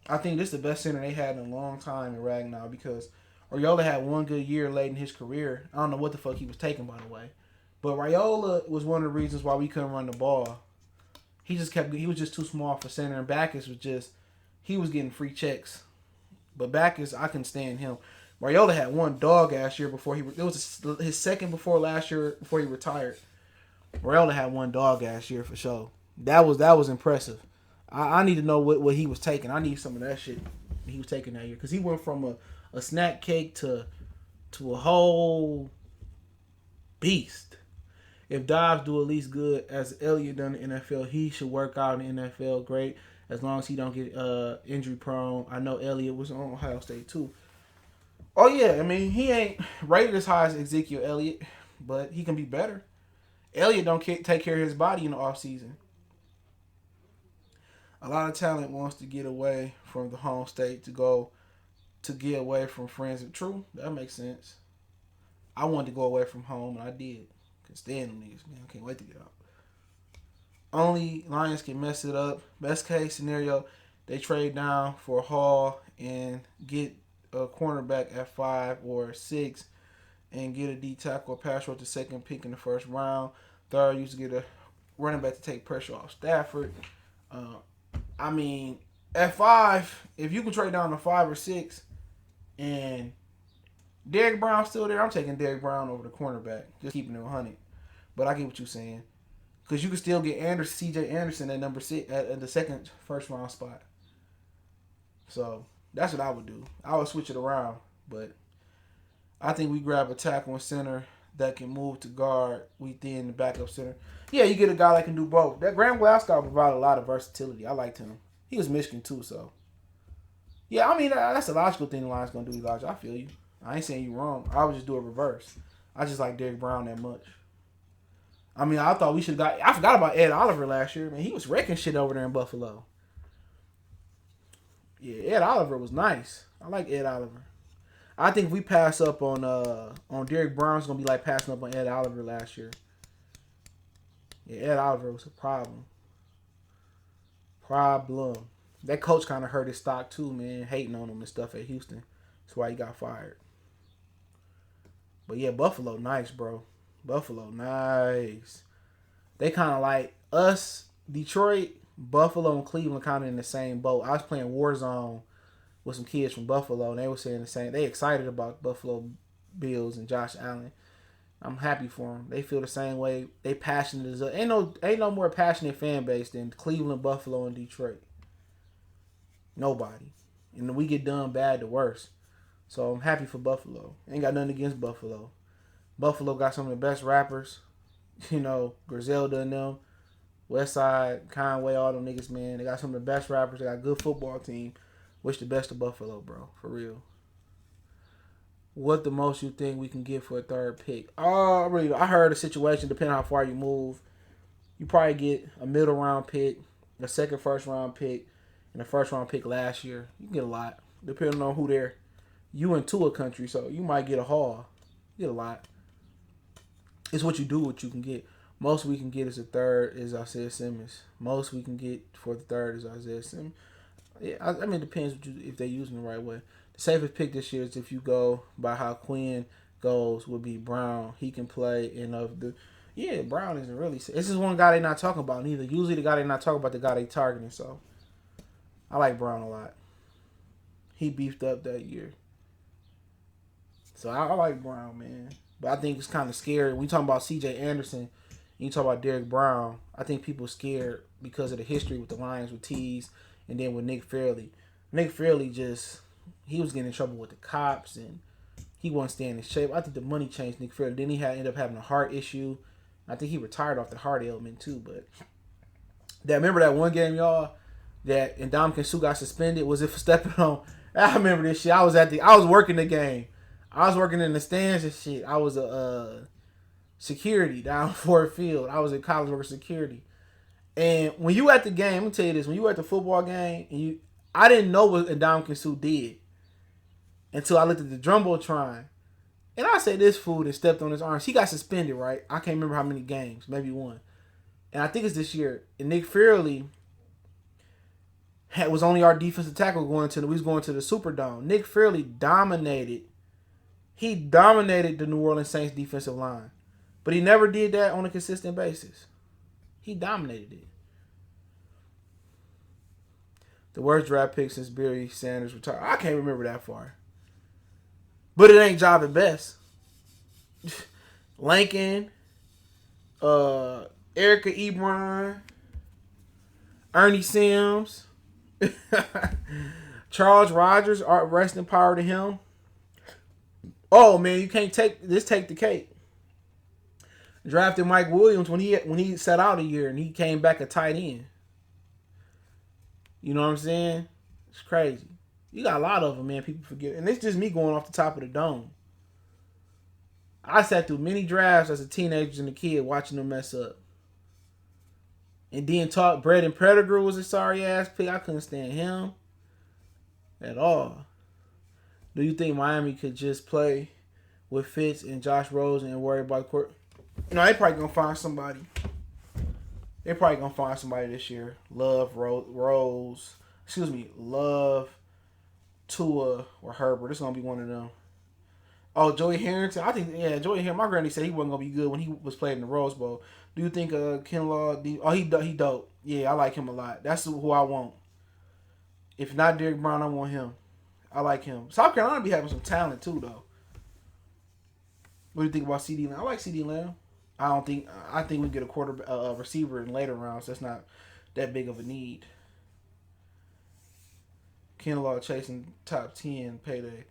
I think this is the best center they had in a long time in Ragnow because Raiola had one good year late in his career. I don't know what the fuck he was taking, by the way. But Raiola was one of the reasons why we couldn't run the ball. He was just too small for center, and Backus was just, he was getting free checks. But Backus, I can stand him. Raiola had one dog ass year before it was his second before last year before he retired. Raiola had one dog ass year for sure. That was impressive. I need to know what he was taking. I need some of that shit he was taking that year because he went from a snack cake to a whole beast. If Dobbs do at least good as Elliott done in the NFL, he should work out in the NFL great as long as he don't get injury prone. I know Elliott was on Ohio State too. Oh yeah, I mean he ain't rated as high as Ezekiel Elliott, but he can be better. Elliott don't take care of his body in the offseason. A lot of talent wants to get away from the home state to get away from friends. True, that makes sense. I wanted to go away from home, and I did. Cause stand them niggas, man. I can't wait to get out. Only Lions can mess it up. Best case scenario, they trade down for Hall and get a cornerback at 5 or 6 and get a D tackle or pass rush the second pick in the first round. Third, used to get a running back to take pressure off Stafford. I mean, at 5, if you can trade down to 5 or 6 and Derrick Brown's still there, I'm taking Derrick Brown over the cornerback. Just keeping it 100. But I get what you're saying. Because you can still get C.J. Anderson at number 6 at the second first round spot. So that's what I would do. I would switch it around. But I think we grab a tackle and center that can move to guard. We thin the backup center. Yeah, you get a guy that can do both. That Graham Glasgow provided a lot of versatility. I liked him. He was Michigan too, so. Yeah, I mean, that's a logical thing the Lions going to do, Elijah. I feel you. I ain't saying you wrong. I would just do it reverse. I just like Derrick Brown that much. I mean, I thought we should have got... I forgot about Ed Oliver last year. Man, he was wrecking shit over there in Buffalo. Yeah, Ed Oliver was nice. I like Ed Oliver. I think if we pass up on Derrick Brown, it's going to be like passing up on Ed Oliver last year. Yeah, Ed Oliver was a problem. That coach kind of hurt his stock too, man. Hating on him and stuff at Houston. That's why he got fired. But yeah, Buffalo nice, bro. Buffalo nice. They kind of like us, Detroit, Buffalo, and Cleveland kind of in the same boat. I was playing Warzone with some kids from Buffalo, and they were saying the same. They excited about Buffalo Bills and Josh Allen. I'm happy for them. They feel the same way. They passionate as ain't no more passionate fan base than Cleveland, Buffalo, and Detroit. Nobody. And we get done bad to worse. So I'm happy for Buffalo. Ain't got nothing against Buffalo. Buffalo got some of the best rappers. You know, Griselda and them. Westside, Conway, all them niggas, man. They got some of the best rappers. They got a good football team. Wish the best of Buffalo, bro. For real. What the most you think we can get for a third pick? I heard a situation, depending on how far you move. You probably get a middle round pick, a second first round pick, and a first round pick last year. You can get a lot, depending on who they're. You into a country, so you might get a haul. You get a lot. It's what you do, what you can get. Most we can get is a third is Isaiah Simmons. Most we can get for the third is Isaiah Simmons. Yeah, I mean, it depends if they're using the right way. The safest pick this year is if you go by how Quinn goes would be Brown. He can play Brown isn't really. This is one guy they're not talking about neither. Usually the guy they're not talking about the guy they targeting. So I like Brown a lot. He beefed up that year. So I like Brown, man. But I think it's kind of scary. When you talking about C.J. Anderson, and you talk about Derrick Brown, I think people scared because of the history with the Lions, with Tease, and then with Nick Fairley. Nick Fairley he was getting in trouble with the cops, and he wasn't staying in shape. I think the money changed Nick Fairley. Then he ended up having a heart issue. I think he retired off the heart ailment too. But remember that one game, y'all, that Ndamukong Suh got suspended? Was it for stepping on? I remember this shit. I was working the game. I was working in the stands and shit. I was a security down Ford Field. I was a college worker security. And when you at the game, let me tell you this: when you were at the football game, I didn't know what Ndamukong Suh did until I looked at the Jumbotron. And I said, this fool that stepped on his arms, he got suspended, right? I can't remember how many games, maybe one. And I think it's this year. And Nick Fairley was only our defensive tackle we was going to the Superdome. Nick Fairley dominated. He dominated the New Orleans Saints defensive line. But he never did that on a consistent basis. He dominated it. The worst draft pick since Barry Sanders retired. I can't remember that far. But it ain't job at best. Lincoln, Erica Ebron, Ernie Sims, Charles Rogers, rest in power to him. Oh man, you can't take the cake. Drafted Mike Williams when he sat out a year and he came back a tight end. You know what I'm saying? It's crazy. You got a lot of them, man. People forget, and it's just me going off the top of the dome. I sat through many drafts as a teenager and a kid watching them mess up. And then Braden Pettigrew was a sorry ass pick. I couldn't stand him at all. Do you think Miami could just play with Fitz and Josh Rosen and worry about court? You know, they probably gonna find somebody. They're probably gonna find somebody this year. Love, Tua, or Herbert. It's gonna be one of them. Oh, Joey Harrington. I think Joey Harrington. My granny said he wasn't gonna be good when he was playing in the Rose Bowl. Do you think Kinlaw? He dope. Yeah, I like him a lot. That's who I want. If not Derrick Brown, I want him. I like him. South Carolina be having some talent too, though. What do you think about CD Lamb? I like CD Lamb. I think we get a receiver in later rounds. That's not that big of a need. Kinlaw chasing top 10 payday.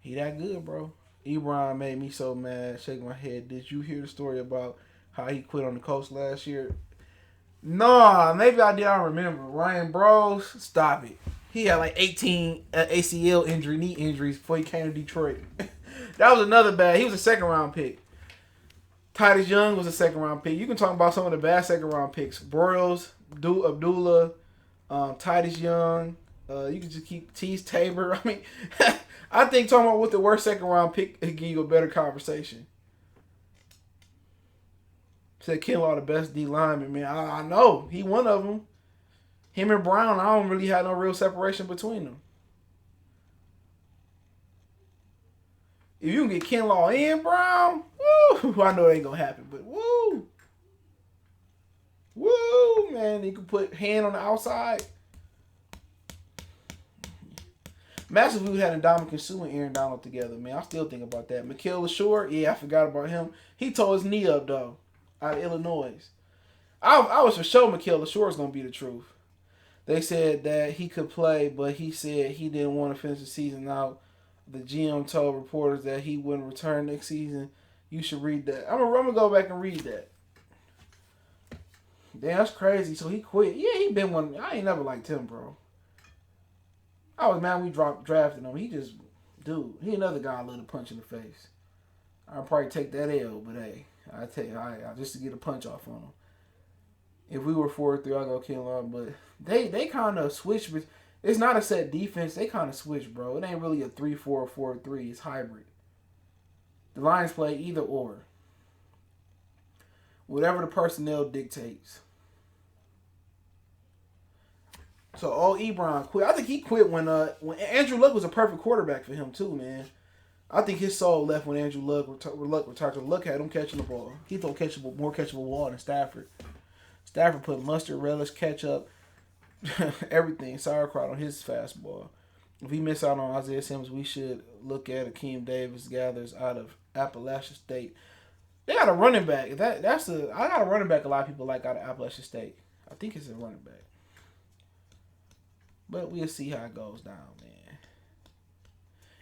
He that good, bro. Ebron made me so mad, shaking my head. Did you hear the story about how he quit on the coast last year? Nah, maybe I did. I don't remember. Ryan Bros, stop it. He had like 18 ACL knee injuries before he came to Detroit. That was another bad. He was a second round pick. Titus Young was a second round pick. You can talk about some of the bad second round picks. Broyles, Abdullah, Titus Young. You can just keep Tease Tabor. I mean, I think talking about what the worst second round pick could give you a better conversation. Said Kinlaw the best D lineman, man. I know. He one of them. Him and Brown, I don't really have no real separation between them. If you can get Kinlaw and Brown, woo, I know it ain't going to happen, but woo. Woo, man. You can put hand on the outside. Massive we had Ndamukong Suh and Aaron Donald together, man. I still think about that. Mikael LaShore, yeah, I forgot about him. He tore his knee up, though, out of Illinois. I was for sure Mikael LaShore was going to be the truth. They said that he could play, but he said he didn't want to finish the season out. The GM told reporters that he wouldn't return next season. You should read that. I'm going to go back and read that. Damn, that's crazy. So he quit. Yeah, he been one. I ain't never liked him, bro. I was mad we drafted him. He just, dude, he another guy I love to punch in the face. I'll probably take that L, but hey, I tell you, I just to get a punch off on him. If we were 4-3, I'll go Kinlaw, but they kind of switch. It's not a set defense. They kind of switch, bro. It ain't really a 3-4 or 4-3. It's hybrid. The Lions play either or. Whatever the personnel dictates. So, Ebron quit. I think he quit when Andrew Luck was a perfect quarterback for him, too, man. I think his soul left when Andrew Luck retired. Luck had him catching the ball. He threw more catchable ball than Stafford. Stafford put mustard, relish, ketchup, everything, sauerkraut on his fastball. If we miss out on Isaiah Simmons, we should look at Akeem Davis gathers out of Appalachian State. They got a running back. I got a running back a lot of people like out of Appalachian State. I think it's a running back. But we'll see how it goes down, man.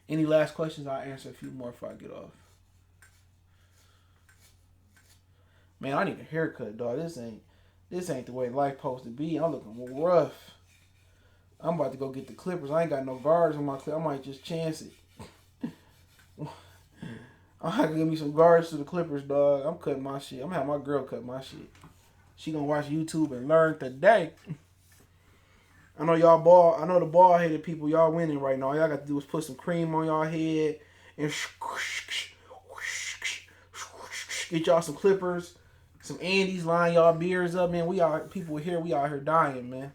Any last questions? I'll answer a few more before I get off. Man, I need a haircut, dog. This ain't the way life supposed to be. I'm looking rough. I'm about to go get the clippers. I ain't got no guards on my clip. I might just chance it. I have to give me some guards to the clippers, dog. I'm cutting my shit. I'm gonna have my girl cut my shit. She gonna watch YouTube and learn today. I know the ball headed people, y'all winning right now. All y'all got to do is put some cream on y'all head and get y'all some clippers, some Andes, line y'all beers up, man. We out here dying, man.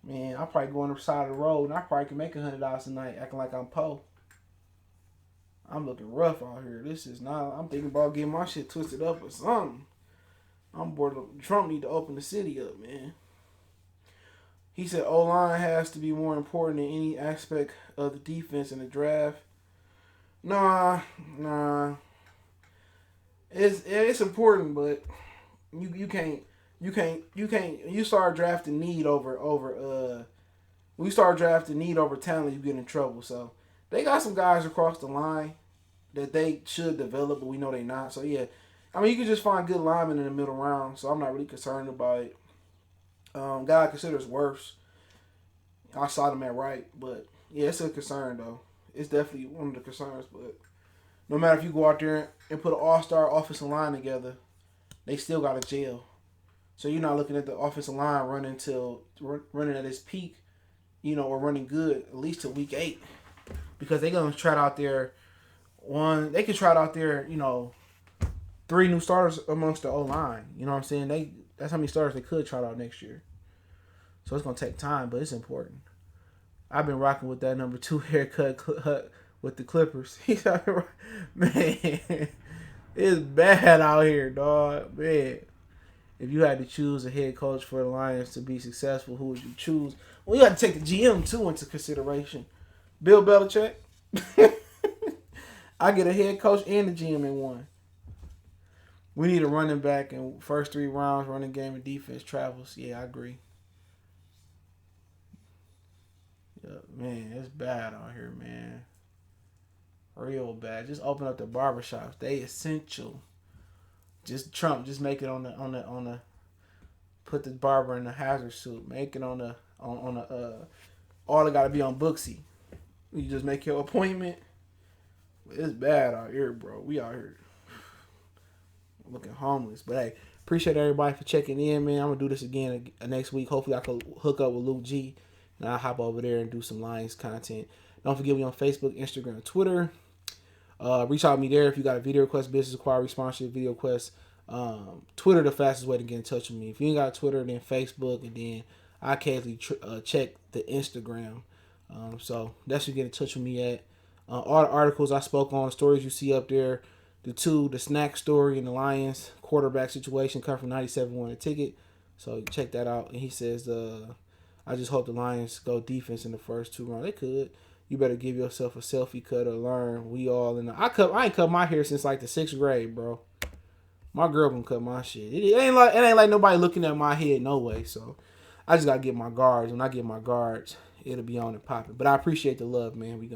Man, I probably go on the side of the road and I probably can make $100 a night acting like I'm Poe. I'm looking rough out here. I'm thinking about getting my shit twisted up or something. I'm bored of Trump need to open the city up, man. He said O-line has to be more important in any aspect of the defense in the draft. Nah, nah. It's important, but you can't you start drafting need over we start drafting need over talent, you get in trouble. So they got some guys across the line that they should develop, but we know they not. So yeah, I mean you can just find good linemen in the middle round. So I'm not really concerned about it. Guy considers worse. I saw them at right, but yeah, it's a concern though. It's definitely one of the concerns. But no matter if you go out there and put an all-star offensive line together, they still got a jail. So you're not looking at the offensive line running at its peak, or running good at least till week 8, because they're gonna try out there They could try out there 3 new starters amongst the O line. You know what I'm saying? That's how many starters they could try out next year. So it's gonna take time, but it's important. I've been rocking with that number 2 haircut with the Clippers. Man, it's bad out here, dog. Man, if you had to choose a head coach for the Lions to be successful, who would you choose? Well, you got to take the GM too into consideration. Bill Belichick. I get a head coach and the GM in one. We need a running back in first 3 rounds, running game and defense travels. Yeah, I agree. Yeah, man, it's bad out here, man. Real bad. Just open up the barbershops. They essential. Just Trump, just make it on the put the barber in the hazard suit. Make it on all it gotta be on Booksy. You just make your appointment. It's bad out here, bro. We out here looking homeless. But hey, appreciate everybody for checking in, man. I'm gonna do this again next week. Hopefully I can hook up with Luke G and I'll hop over there and do some Lions content. Don't forget me on Facebook, Instagram, Twitter. Reach out to me there if you got a video request, business inquiry, sponsorship, video request. Twitter the fastest way to get in touch with me. If you ain't got Twitter, then Facebook, and then I occasionally check the Instagram. So that's where you get in touch with me at. All the articles I spoke on, stories you see up there, the snack story and the Lions quarterback situation come from 97 won a ticket. So check that out. And he says, I just hope the Lions go defense in the first 2 rounds. They could. You better give yourself a selfie cut or learn. We all in the I ain't cut my hair since like the 6th grade, bro. My girl gonna cut my shit. It ain't like nobody looking at my head no way. So I just gotta get my guards. When I get my guards, it'll be on and popping. But I appreciate the love, man. We gonna